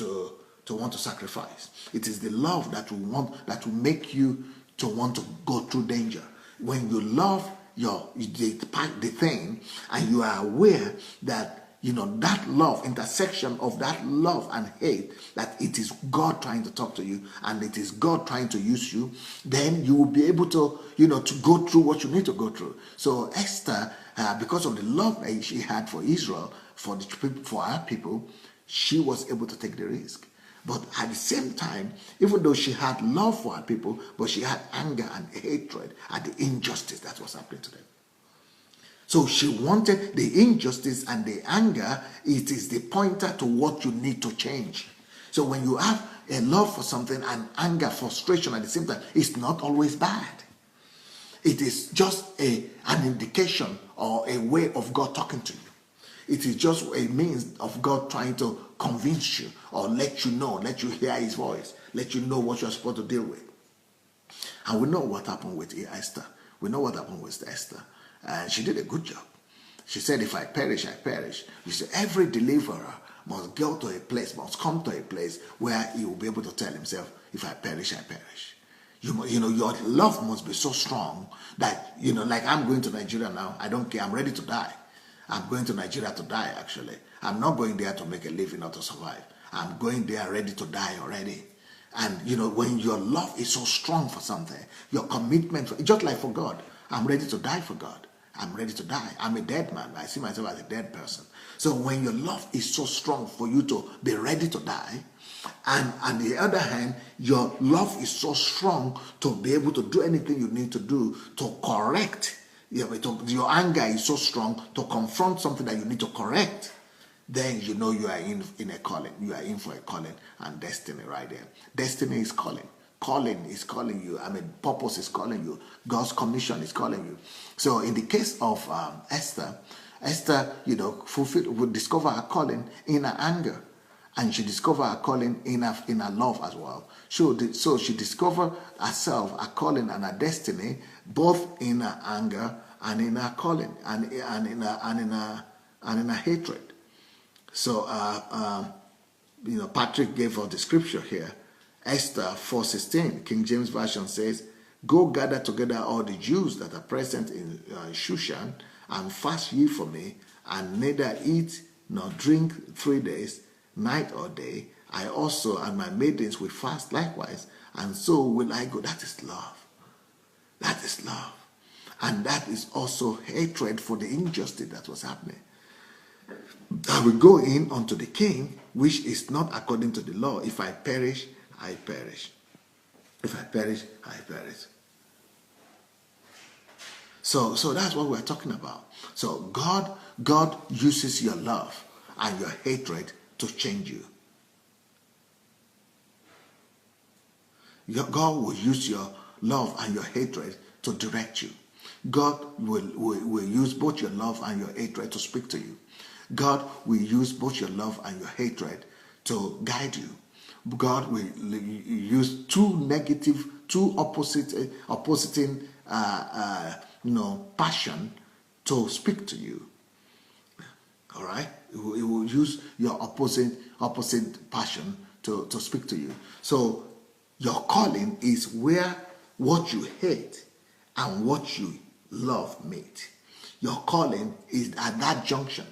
want to sacrifice. It is the love that will make you to want to go through danger. When you love the thing, and you are aware that that love, intersection of that love and hate, that it is God trying to talk to you and it is God trying to use you, then you will be able to to go through what you need to go through. So Esther, because of the love that she had for Israel, for her people, she was able to take the risk. But at the same time, even though she had love for her people, but she had anger and hatred at the injustice that was happening to them. So she wanted the injustice and the anger. It is the pointer to what you need to change. So when you have a love for something and anger, frustration at the same time, it's not always bad. It is just an indication or a way of God talking to you. It is just a means of God trying to convince you or let you hear his voice, let you know what you're supposed to deal with. And we know what happened with Esther. We know what happened with Esther. And she did a good job. She said, if I perish, I perish. You see, every deliverer must go to a place, must come to a place where he will be able to tell himself, if I perish, I perish. Your love must be so strong that, like I'm going to Nigeria now, I don't care, I'm ready to die. I'm going to Nigeria to die, actually. I'm not going there to make a living or to survive. I'm going there ready to die already. And, when your love is so strong for something, your commitment, just like for God, I'm ready to die for God. I'm ready to die. I'm a dead man. I see myself as a dead person. So when your love is so strong for you to be ready to die, and on the other hand, your love is so strong to be able to do anything you need to do to correct. Your anger is so strong to confront something that you need to correct. Then you are in a calling. You are in for a calling and destiny right there. Destiny is calling. Calling is calling you. Purpose is calling you. God's commission is calling you. So in the case of Esther, would discover her calling in her anger. And she discovered her calling in her love as well. So she discovered herself, her calling and her destiny, both in her anger and in her calling and in her hatred. So Patrick gave us the scripture here. Esther 4:16, King James Version says, "Go gather together all the Jews that are present in Shushan, and fast ye for me, and neither eat nor drink 3 days, night or day. I also and my maidens will fast likewise, and so will I go." That is love. That is love. And that is also hatred for the injustice that was happening. I will go in unto the king, which is not according to the law. If I perish, I perish. If I perish, I perish. So that's what we're talking about. So God uses your love and your hatred to change you. God will use your love and your hatred to direct you. God will use both your love and your hatred to speak to you. God will use both your love and your hatred to guide you. God will use two opposing passion to speak to you. All right? He will use your opposite passion to speak to you. So your calling is where what you hate and what you love meet. Your calling is at that junction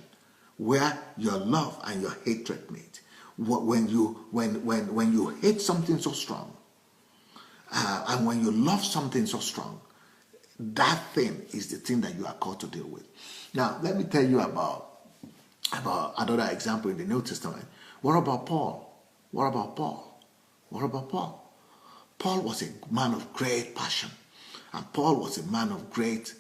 where your love and your hatred meet. When you hate something so strong, and when you love something so strong, that thing is the thing that you are called to deal with. Now, let me tell you about another example in the New Testament. What about Paul? What about Paul? What about Paul? Paul was a man of great passion, and Paul was a man of great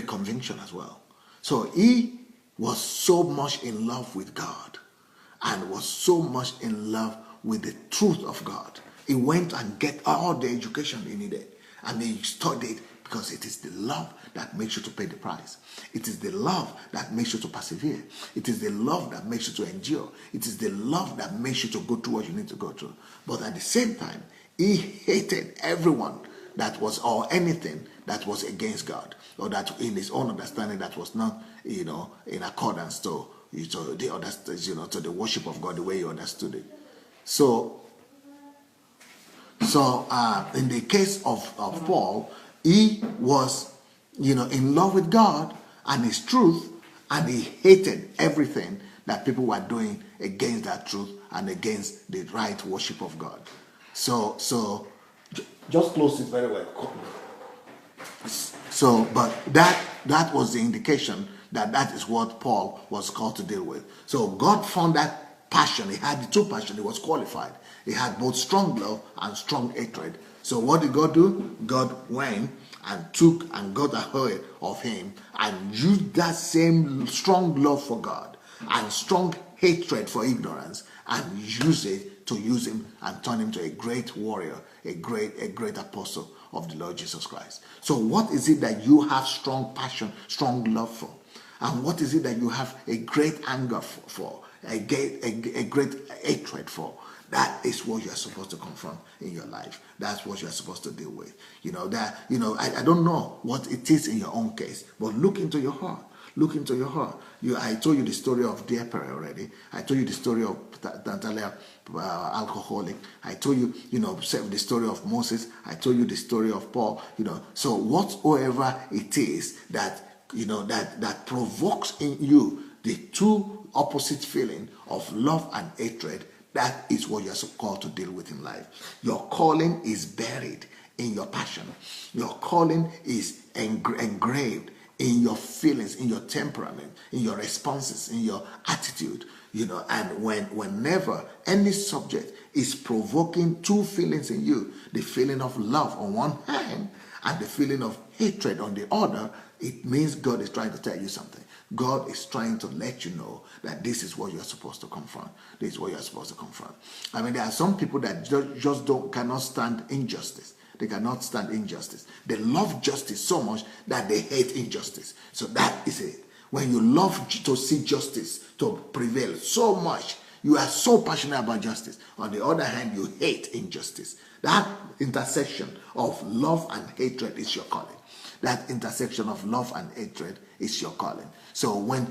conviction as well. So he was so much in love with God and was so much in love with the truth of God. He went and get all the education he needed, and he studied, because it is the love that makes you to pay the price. It is the love that makes you to persevere. It is the love that makes you to endure. It is the love that makes you to go through what you need to go through. But at the same time, he hated everyone that was, or anything that was against God, or that in his own understanding that was not, in accordance to the worship of God the way he understood it. So in the case of Paul, he was, in love with God and his truth, and he hated everything that people were doing against that truth and against the right worship of God. So just close it very well. So, but that was the indication that is what Paul was called to deal with. So God found that passion. He had the two passions. He was qualified. He had both strong love and strong hatred. So what did God do? God went and took and got ahead of him and used that same strong love for God and strong hatred for ignorance, and used it to use him and turn him to a great warrior, a great apostle of the Lord Jesus Christ. So what is it that you have strong passion, strong love for? And what is it that you have a great anger for, a great hatred for? That is what you are supposed to confront in your life. That's what you are supposed to deal with. I don't know what it is in your own case, but look into your heart. Look into your heart. I told you the story of Deepere already. I told you the story of Natalia, alcoholic. I told you, the story of Moses. I told you the story of Paul. So whatsoever it is that that provokes in you the two opposite feeling of love and hatred, that is what you're called to deal with in life. Your calling is buried in your passion. Your calling is engraved in your feelings, in your temperament, in your responses, in your attitude. And whenever any subject is provoking two feelings in you, the feeling of love on one hand and the feeling of hatred on the other, it means God is trying to tell you something. God is trying to let you know that this is what you're supposed to confront. This is what you're supposed to confront. I mean, there are some people that just cannot stand injustice. They cannot stand injustice. They love justice so much that they hate injustice. So that is it. When you love to see justice to prevail so much, you are so passionate about justice. On the other hand, you hate injustice. That intersection of love and hatred is your calling. That intersection of love and hatred is your calling. So when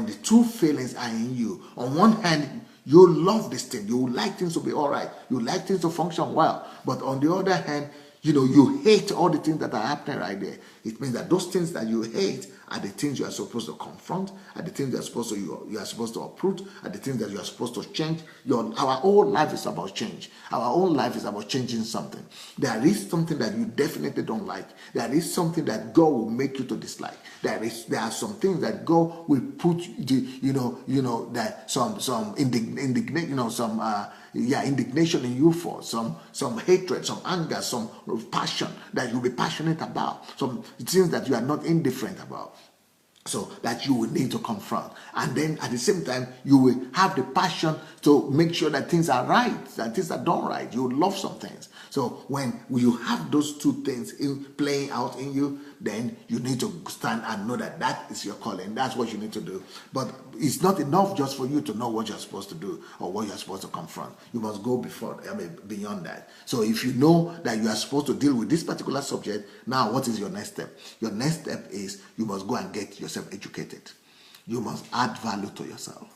the two feelings are in you, on one hand, you love this thing. You like things to be all right. You like things to function well. But on the other hand, you hate all the things that are happening right there. It means that those things that you hate are the things you are supposed to confront, are the things you are supposed to uproot, are the things that you are supposed to change. Our whole life is about change. Our whole life is about changing something. There is something that you definitely don't like. There is something that God will make you to dislike. There are some things that God will put that some indignation in you for, some hatred, some anger, some passion that you'll be passionate about, some things that you are not indifferent about. So that you will need to confront. And then at the same time, you will have the passion to make sure that things are right, that things are done right. You love some things. So when you have those two things playing out in you, then you need to stand and know that is your calling. That's what you need to do. But it's not enough just for you to know what you're supposed to do or what you're supposed to confront. You must go beyond that. So if you know that you are supposed to deal with this particular subject, now what is your next step? Your next step is you must go and get yourself educated. You must add value to yourself.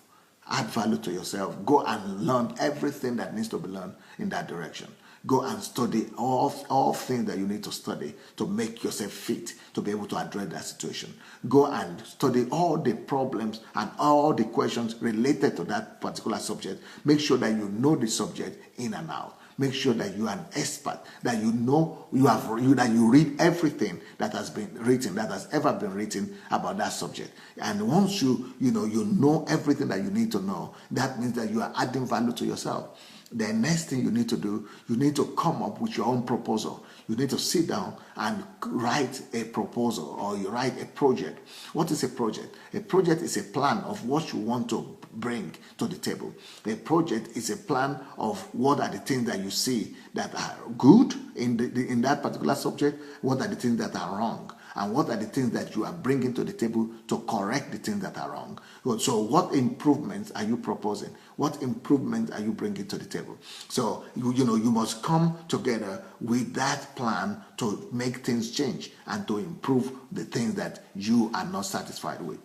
Add value to yourself. Go and learn everything that needs to be learned in that direction. Go and study all things that you need to study to make yourself fit to be able to address that situation. Go and study all the problems and all the questions related to that particular subject. Make sure that you know the subject in and out. Make sure that you are an expert, that you know that you read everything that has been written, that has ever been written about that subject. And once you know everything that you need to know, that means that you are adding value to yourself. The next thing you need to do, you need to come up with your own proposal. You need to sit down and write a proposal, or you write a project. What is a project? A project is a plan of what you want to bring to the table. A project is a plan of what are the things that you see that are good in that particular subject, what are the things that are wrong, and what are the things that you are bringing to the table to correct the things that are wrong. So what improvements are you proposing? What improvements are you bringing to the table? So you must come together with that plan to make things change and to improve the things that you are not satisfied with.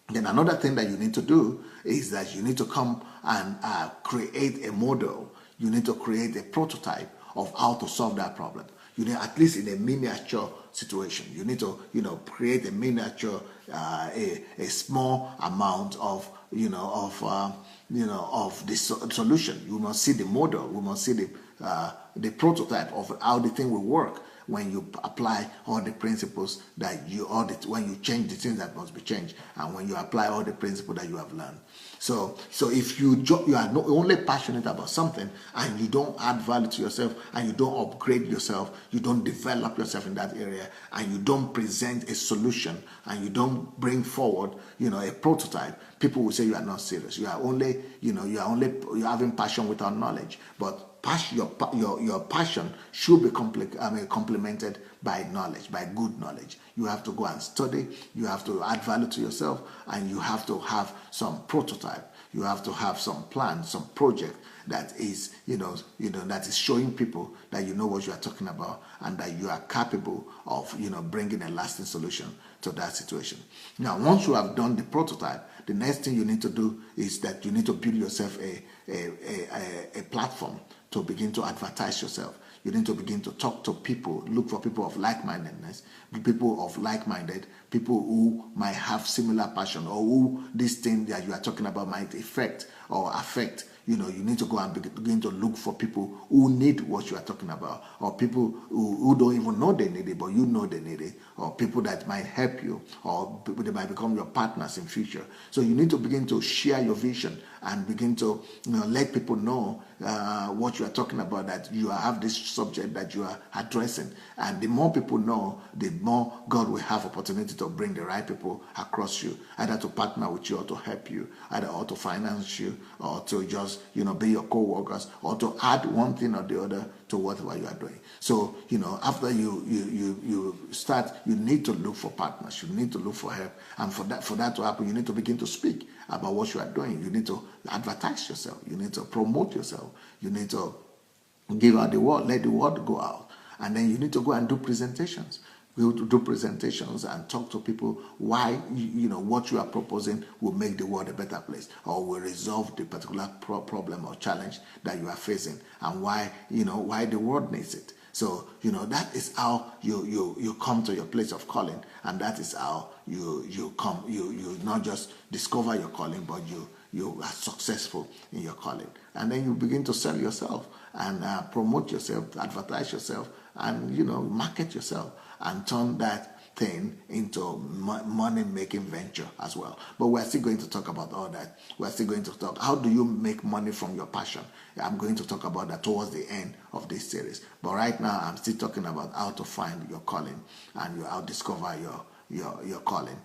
Then another thing that you need to do is that you need to come and create a model. You need to create a prototype of how to solve that problem. You need, at least in a miniature situation, you need to create a miniature, a small amount of of the solution. You must see the model. We must see the prototype of how the thing will work when you apply all the principles that when you change the things that must be changed, and when you apply all the principles that you have learned. So if you are not only passionate about something and you don't add value to yourself, and you don't upgrade yourself, you don't develop yourself in that area, and you don't present a solution, and you don't bring forward a prototype, people will say you are not serious. You are only you're having passion without knowledge. But your passion should be complemented by knowledge, by good knowledge. You have to go and study, you have to add value to yourself, and you have to have some prototype. You have to have some plan, some project that is, that is showing people that you know what you are talking about, and that you are capable of, bringing a lasting solution to that situation. Now, once you have done the prototype, the next thing you need to do is that you need to build yourself a platform to begin to advertise yourself. You need to begin to talk to people, look for people of like-mindedness, people who might have similar passion, or who this thing that you are talking about might affect. You need to go and begin to look for people who need what you are talking about, or people who don't even know they need it, but you know they need it, or people that might help you, or people that might become your partners in future. So you need to begin to share your vision and begin to let people know what you are talking about, that you have this subject that you are addressing. And the more people know, the more God will have opportunity to bring the right people across you, either to partner with you, or to help you, or to finance you, or to just be your co-workers, or to add one thing or the other to whatever you are doing. So after you start, you need to look for partners, you need to look for help, and for that to happen, you need to begin to speak about what you are doing. You need to advertise yourself, you need to promote yourself, you need to give out the word, let the word go out, and then you need to go and do presentations. We will do presentations and talk to people why what you are proposing will make the world a better place, or will resolve the particular problem or challenge that you are facing, and why the world needs it. So that is how you come to your place of calling, and that is how you not just discover your calling, but you are successful in your calling. And then you begin to sell yourself and promote yourself, advertise yourself, and market yourself, and turn that thing into money-making venture as well. But we're still going to talk about all that. We're still going to talk, how do you make money from your passion? I'm going to talk about that towards the end of this series. But right now, I'm still talking about how to find your calling, and how to discover your calling.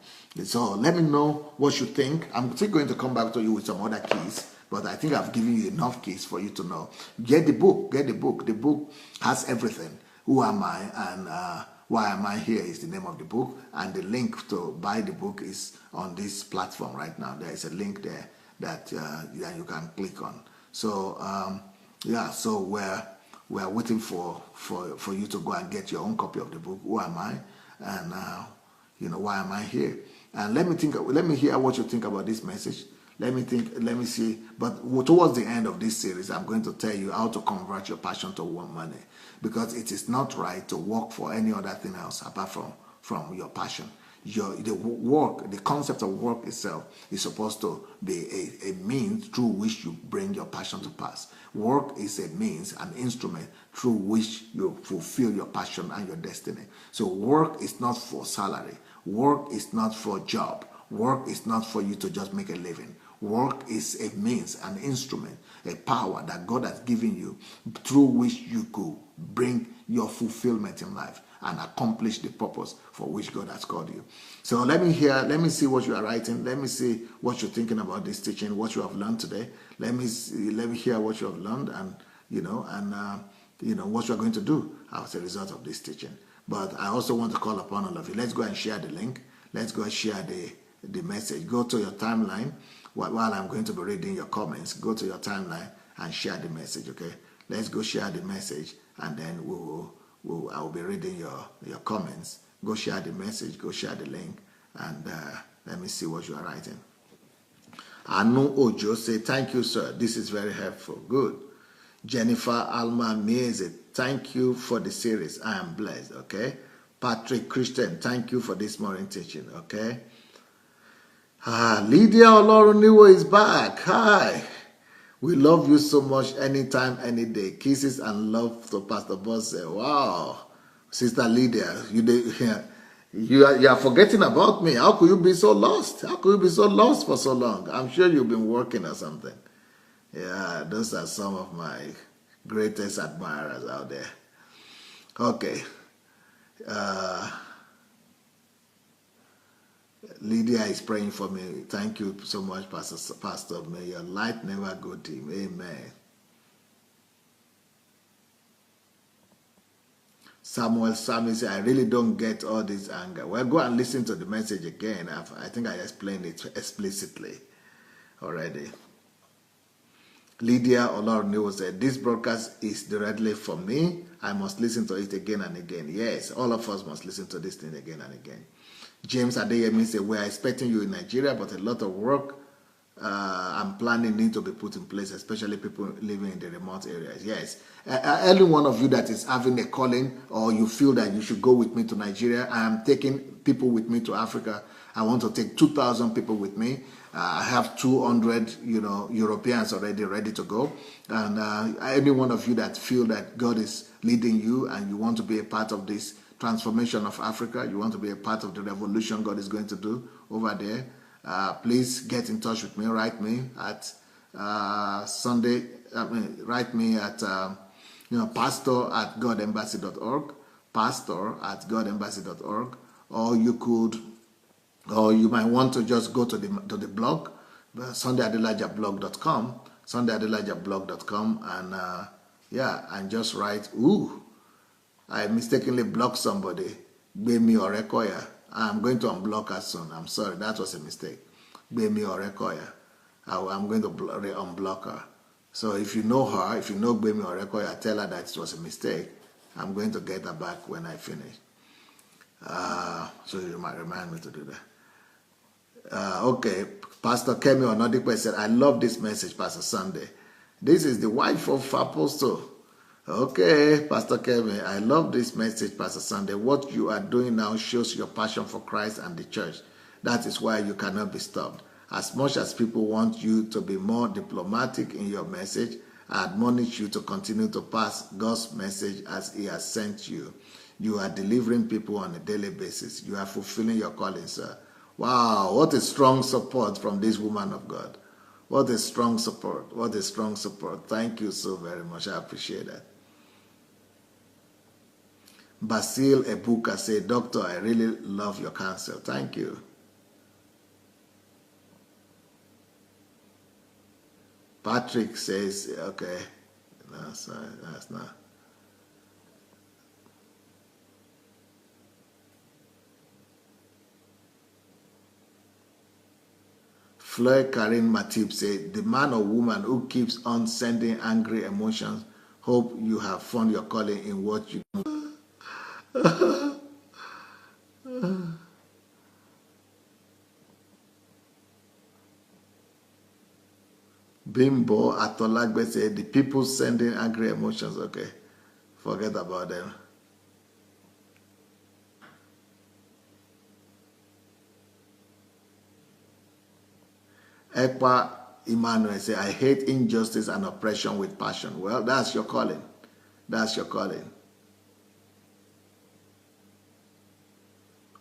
So let me know what you think. I'm still going to come back to you with some other keys, but I think I've given you enough keys for you to know. Get the book. The book has everything. Who am I, and why am I here is the name of the book, and the link to buy the book is on this platform right now. There is a link there that you can click on. So so we're waiting for you to go and get your own copy of the book. Who am I, and why am I here? And let me hear what you think about this message. Let me see. But towards the end of this series, I'm going to tell you how to convert your passion to money, because it is not right to work for any other thing else apart from your passion. The concept of work itself is supposed to be a means through which you bring your passion to pass. Work is a means, an instrument through which you fulfill your passion and your destiny. So work is not for salary. Work is not for job. Work is not for you to just make a living. Work is a means, an instrument, a power that God has given you through which you could bring your fulfillment in life and accomplish the purpose for which God has called you. So let me see what you are writing. Let me see what you're thinking about this teaching, what you have learned today. Let me hear what you have learned, and what you are going to do as a result of this teaching. But I also want to call upon all of you. Let's go and share the link. Let's go and share the message. Go to your timeline while I'm going to be reading your comments. Go to your timeline and share the message, okay? Let's go share the message, and then I will be reading your comments. Go share the message, go share the link, and let me see what you are writing. Anu Ojo say, thank you, sir. This is very helpful. Good. Jennifer Alma Meze, thank you for the series. I am blessed, okay? Patrick Christian, thank you for this morning teaching, okay? Lydia Oloruniwo is back. Hi. We love you so much anytime, any day. Kisses and love to Pastor Boss. Wow. Sister Lydia, you are forgetting about me. How could you be so lost? How could you be so lost for so long? I'm sure you've been working or something. Yeah, those are some of my greatest admirers out there. Okay. Lydia is praying for me. Thank you so much, Pastor. May your light never go dim. Amen. Samuel Sami said, I really don't get all this anger. Well, go and listen to the message again. I think I explained it explicitly already. Lydia Oloruniwo said, this broadcast is directly for me. I must listen to it again and again. Yes, all of us must listen to this thing again and again. James Adeyemi said, we are expecting you in Nigeria, but a lot of work and planning need to be put in place, especially people living in the remote areas. Yes. Any one of you that is having a calling, or you feel that you should go with me to Nigeria, I am taking people with me to Africa. I want to take 2,000 people with me. I have 200, Europeans already ready to go. And any one of you that feel that God is leading you and you want to be a part of this transformation of Africa, you want to be a part of the revolution God is going to do over there, please get in touch with me. Write me at pastor@godembassy.org, pastor@godembassy.org, or you might want to just go to the blog, SundayAdelajablog.com, SundayAdelajablog.com, and just write, I mistakenly blocked somebody, Gbemi Orekoya. I'm going to unblock her soon. I'm sorry, that was a mistake. Gbemi Orekoya. I'm going to unblock her. So if you know her, if you know Gbemi Orekoya, tell her that it was a mistake. I'm going to get her back when I finish. So you might remind me to do that. Okay, Pastor Kemi Onodipe said, I love this message, Pastor Sunday. This is the wife of Apostle. Okay, Pastor Kemi, I love this message, Pastor Sunday. What you are doing now shows your passion for Christ and the church. That is why you cannot be stopped. As much as people want you to be more diplomatic in your message, I admonish you to continue to pass God's message as He has sent you. You are delivering people on a daily basis. You are fulfilling your calling, sir. Wow, what a strong support from this woman of God. What a strong support. What a strong support. Thank you so very much. I appreciate that. Basil Ebuka said, Doctor, I really love your counsel. Thank you. Patrick says, okay. No, sorry, that's not. Fleur Karin Matip said, the man or woman who keeps on sending angry emotions, hope you have found your calling in what you do. Bimbo Atolagbe said, the people sending angry emotions, okay, forget about them. Ekpa Emmanuel said, I hate injustice and oppression with passion. Well, that's your calling. That's your calling.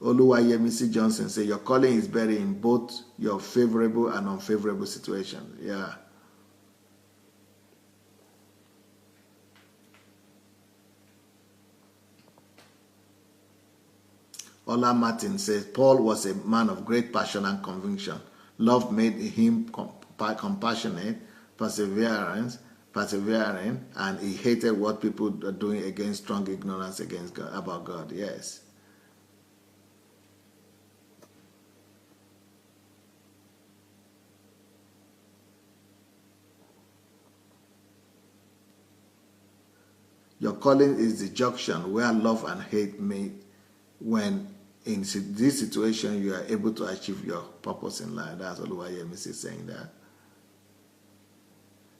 Oluwayemisi Johnson say your calling is buried in both your favorable and unfavorable situation. Yeah. Ola Martin says Paul was a man of great passion and conviction. Love made him compassionate, persevering, and he hated what people are doing against strong ignorance against God, about God. Yes. Your calling is the junction where love and hate meet. When in this situation you are able to achieve your purpose in life. That's Oluwayemisi saying that.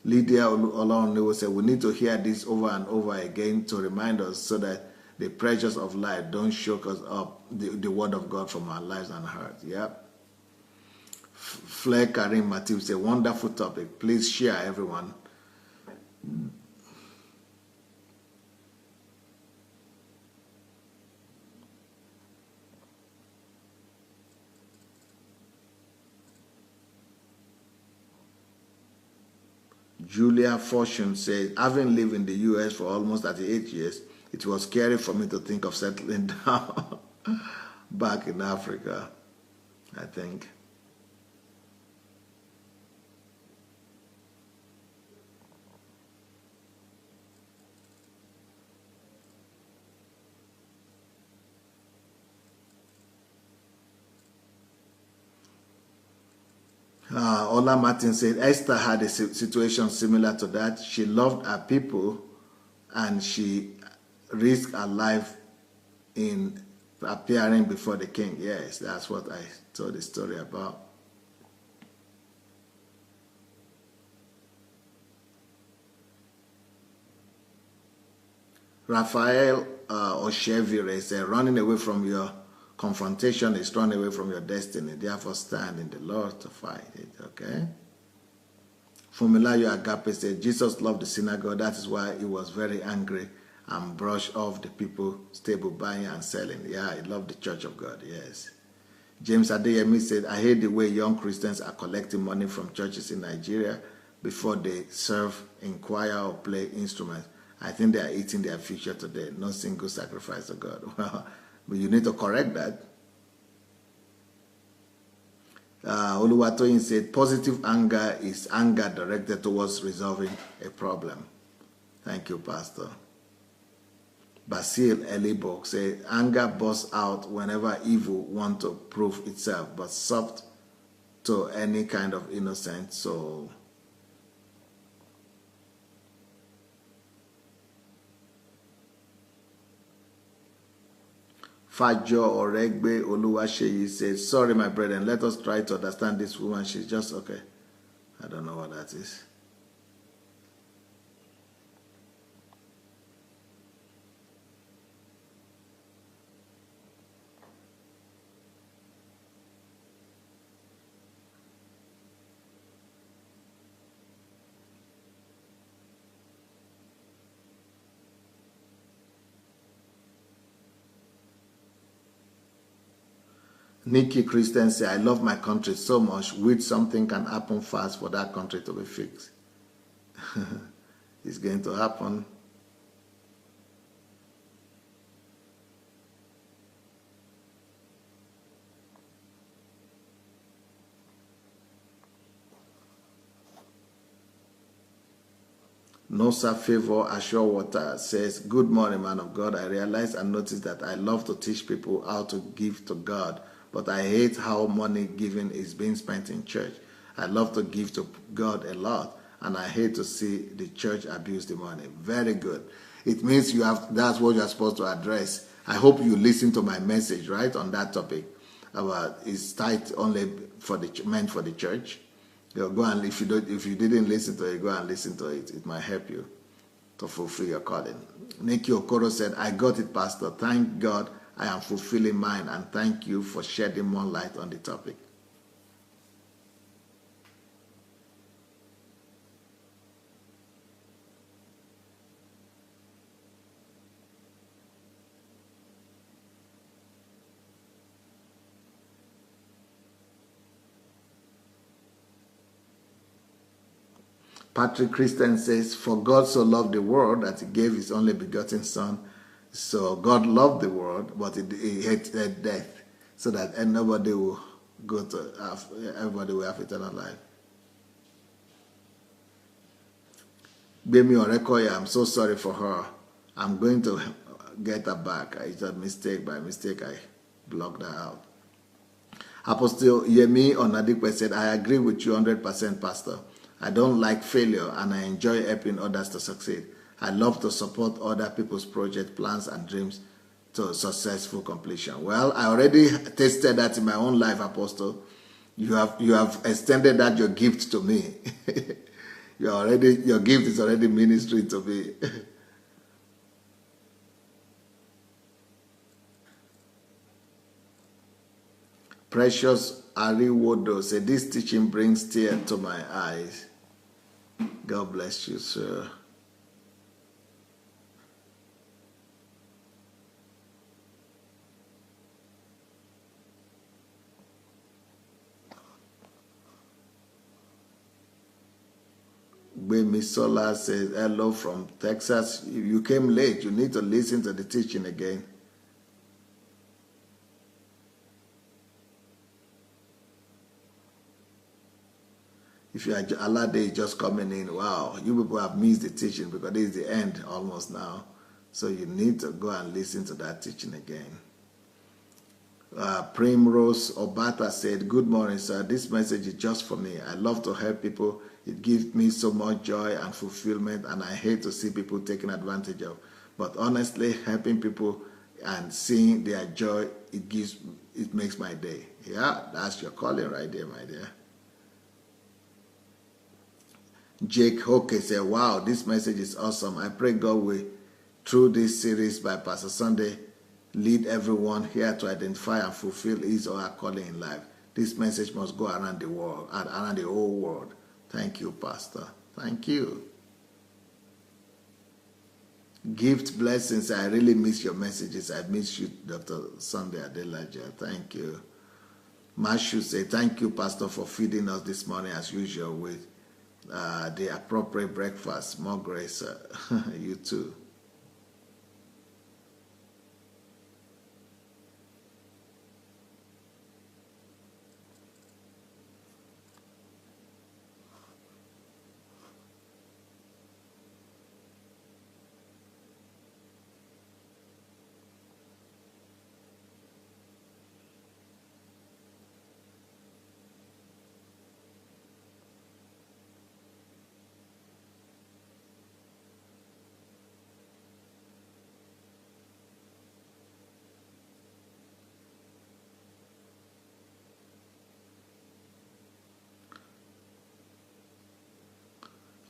Lydia Olonlewo said, we need to hear this over and over again to remind us so that the pressures of life don't shock us up the word of God from our lives and hearts. Yep. Flair Karim Matthew said, wonderful topic. Please share, everyone. Julia Fortune said, having lived in the US for almost 38 years, it was scary for me to think of settling down back in Africa, I think. Ola Martin said, Esther had a situation similar to that. She loved her people and she risked her life in appearing before the king. Yes, that's what I told the story about. Raphael Oshevire said, running away from your confrontation is running away from your destiny. Therefore, stand in the Lord to fight it. Okay? Fumilayo Agape said, Jesus loved the synagogue. That is why he was very angry and brushed off the people stable buying and selling. Yeah, he loved the church of God. Yes. James Adeyemi said, I hate the way young Christians are collecting money from churches in Nigeria before they serve, inquire, or play instruments. I think they are eating their future today. No single sacrifice to God. Well, but you need to correct that. Oluwatoyin said, positive anger is anger directed towards resolving a problem. Thank you, Pastor. Basil Elibo said, anger bursts out whenever evil wants to prove itself, but soft to any kind of innocent soul. Fajo Oregbe Oluwaseyi says, sorry, my brethren, let us try to understand this woman. She's just okay. I don't know what that is. Nikki Christian says, I love my country so much. With something can happen fast for that country to be fixed. It's going to happen. Nosa Favor Assure Water says, good morning, man of God. I realize and notice that I love to teach people how to give to God, but I hate how money giving is being spent in church. I love to give to God a lot, and I hate to see the church abuse the money. Very good. It means you have, that's what you're supposed to address. I hope you listen to my message, right, on that topic about is tithe only for the meant for the church. Go and if you didn't listen to it, go and listen to it. It might help you to fulfill your calling. Nikki Okoro said, I got it, Pastor. Thank God I am fulfilling mine, and thank you for shedding more light on the topic. Patrick Christian says, for God so loved the world that he gave his only begotten son. So God loved the world, but he hated death, so that nobody will go to everybody will have eternal life. Bemi Orekoya, I'm so sorry for her. I'm going to get her back. It's a mistake. By mistake, I blocked her out. Apostle Yemi Onadikwe said, I agree with you 100%, Pastor. I don't like failure, and I enjoy helping others to succeed. I love to support other people's projects, plans, and dreams to successful completion. Well, I already tasted that in my own life, Apostle. You have extended that your gift to me. Your gift is already ministry to me. Precious Ariwodo said, this teaching brings tears to my eyes. God bless you, sir. Bemi Sola says, hello from Texas. You came late. You need to listen to the teaching again. If you are Alade just coming in, wow, you people have missed the teaching because this is the end almost now. So you need to go and listen to that teaching again. Primrose Obata said, good morning, sir. This message is just for me. I love to help people. It gives me so much joy and fulfillment, and I hate to see people taken advantage of. But honestly, helping people and seeing their joy, it makes my day. Yeah, that's your calling right there, my dear. Jake Hoke said, wow, this message is awesome. I pray God will, through this series by Pastor Sunday, lead everyone here to identify and fulfill his or her calling in life. This message must go around the world, around the whole world. Thank you, Pastor. Thank you. Gift blessings. I really miss your messages. I miss you, Dr. Sunday Adelaja. Thank you. Mashu said, thank you, Pastor, for feeding us this morning as usual with the appropriate breakfast. More grace. You too.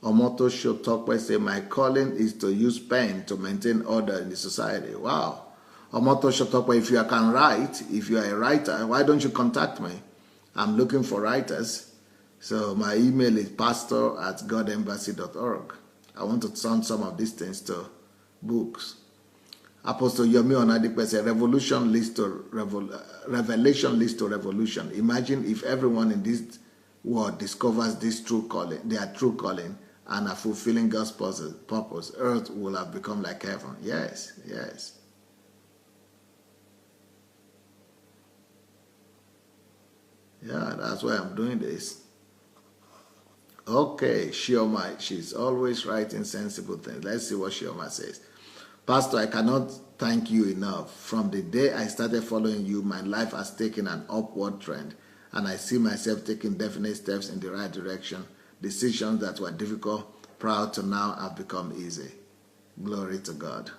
Omoto Shotokwe say, my calling is to use pen to maintain order in the society. Wow. Omoto Shotokwe, if you can write, if you are a writer, why don't you contact me? I'm looking for writers. So my email is pastor@godembassy.org. I want to turn some of these things to books. Apostle Yomi Onadipe said, revelation leads to revolution. Imagine if everyone in this world discovers this true calling, their true calling, and are fulfilling God's purpose. Earth will have become like heaven. Yes, yes. Yeah, that's why I'm doing this. Okay, Shioma, she's always writing sensible things. Let's see what Shioma says. Pastor, I cannot thank you enough. From the day I started following you, my life has taken an upward trend, and I see myself taking definite steps in the right direction. Decisions that were difficult prior to now have become easy. Glory to God.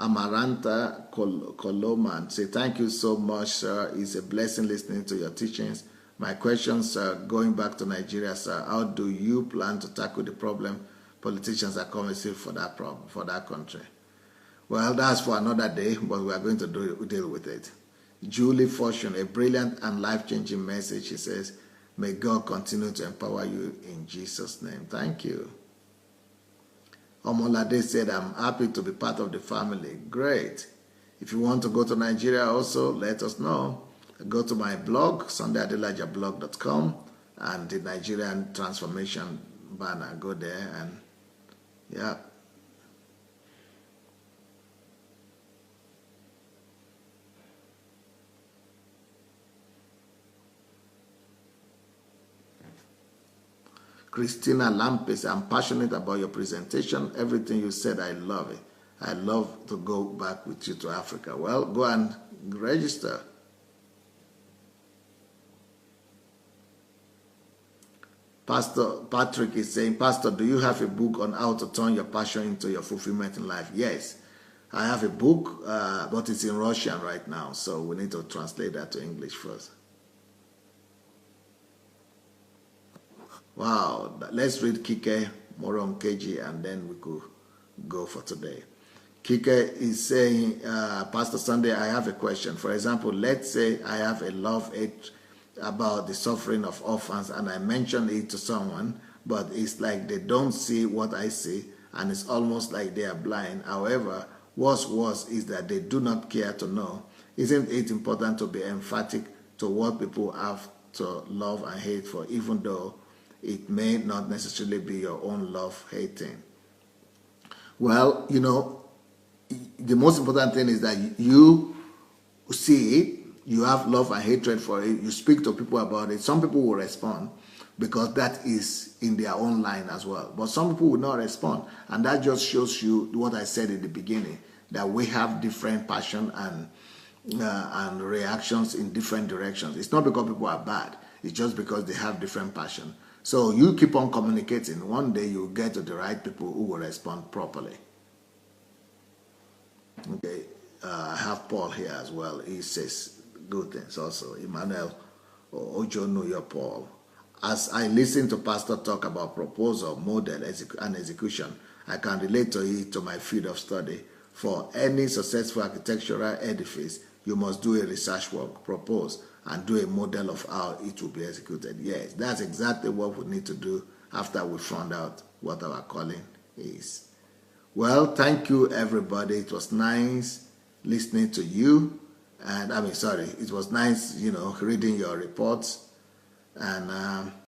Amaranta Koloman say, thank you so much, sir. It's a blessing listening to your teachings. My question, sir, going back to Nigeria, sir, how do you plan to tackle the problem politicians are coming for that problem, for that country? Well, that's for another day, but we are going to deal with it. Julie Fortune, a brilliant and life-changing message. She says, may God continue to empower you in Jesus' name. Thank you. Omolade said, I'm happy to be part of the family. Great. If you want to go to Nigeria also, let us know. Go to my blog, SundayAdelajablog.com, and the Nigerian transformation banner. Go there and yeah. Christina Lampis, I'm passionate about your presentation. Everything you said, I love it. I love to go back with you to Africa. Well, go and register. Pastor Patrick is saying, Pastor, do you have a book on how to turn your passion into your fulfillment in life? Yes, I have a book, but it's in Russian right now, so we need to translate that to English first. Wow, let's read Kike Moron KG and then we could go for today. Kike is saying, Pastor Sunday, I have a question. For example, let's say I have a love-hate about the suffering of orphans and I mention it to someone, but it's like they don't see what I see and it's almost like they are blind. However, what's worse is that they do not care to know. Isn't it important to be emphatic to what people have to love and hate for, even though it may not necessarily be your own love-hating? Well, you know, the most important thing is that you see it, you have love and hatred for it, you speak to people about it. Some people will respond because that is in their own line as well. But some people will not respond. And that just shows you what I said in the beginning, that we have different passion and reactions in different directions. It's not because people are bad. It's just because they have different passion. So you keep on communicating. One day you'll get to the right people who will respond properly. Okay, I have Paul here as well. He says good things also. Emmanuel Ojo know your Paul. As I listen to Pastor talk about proposal, model, and execution, I can relate to it to my field of study. For any successful architectural edifice, you must do a research work, propose, and do a model of how it will be executed. Yes, that's exactly what we need to do after we found out what our calling is. Well, thank you, everybody. It was nice listening to you. And it was nice, reading your reports. And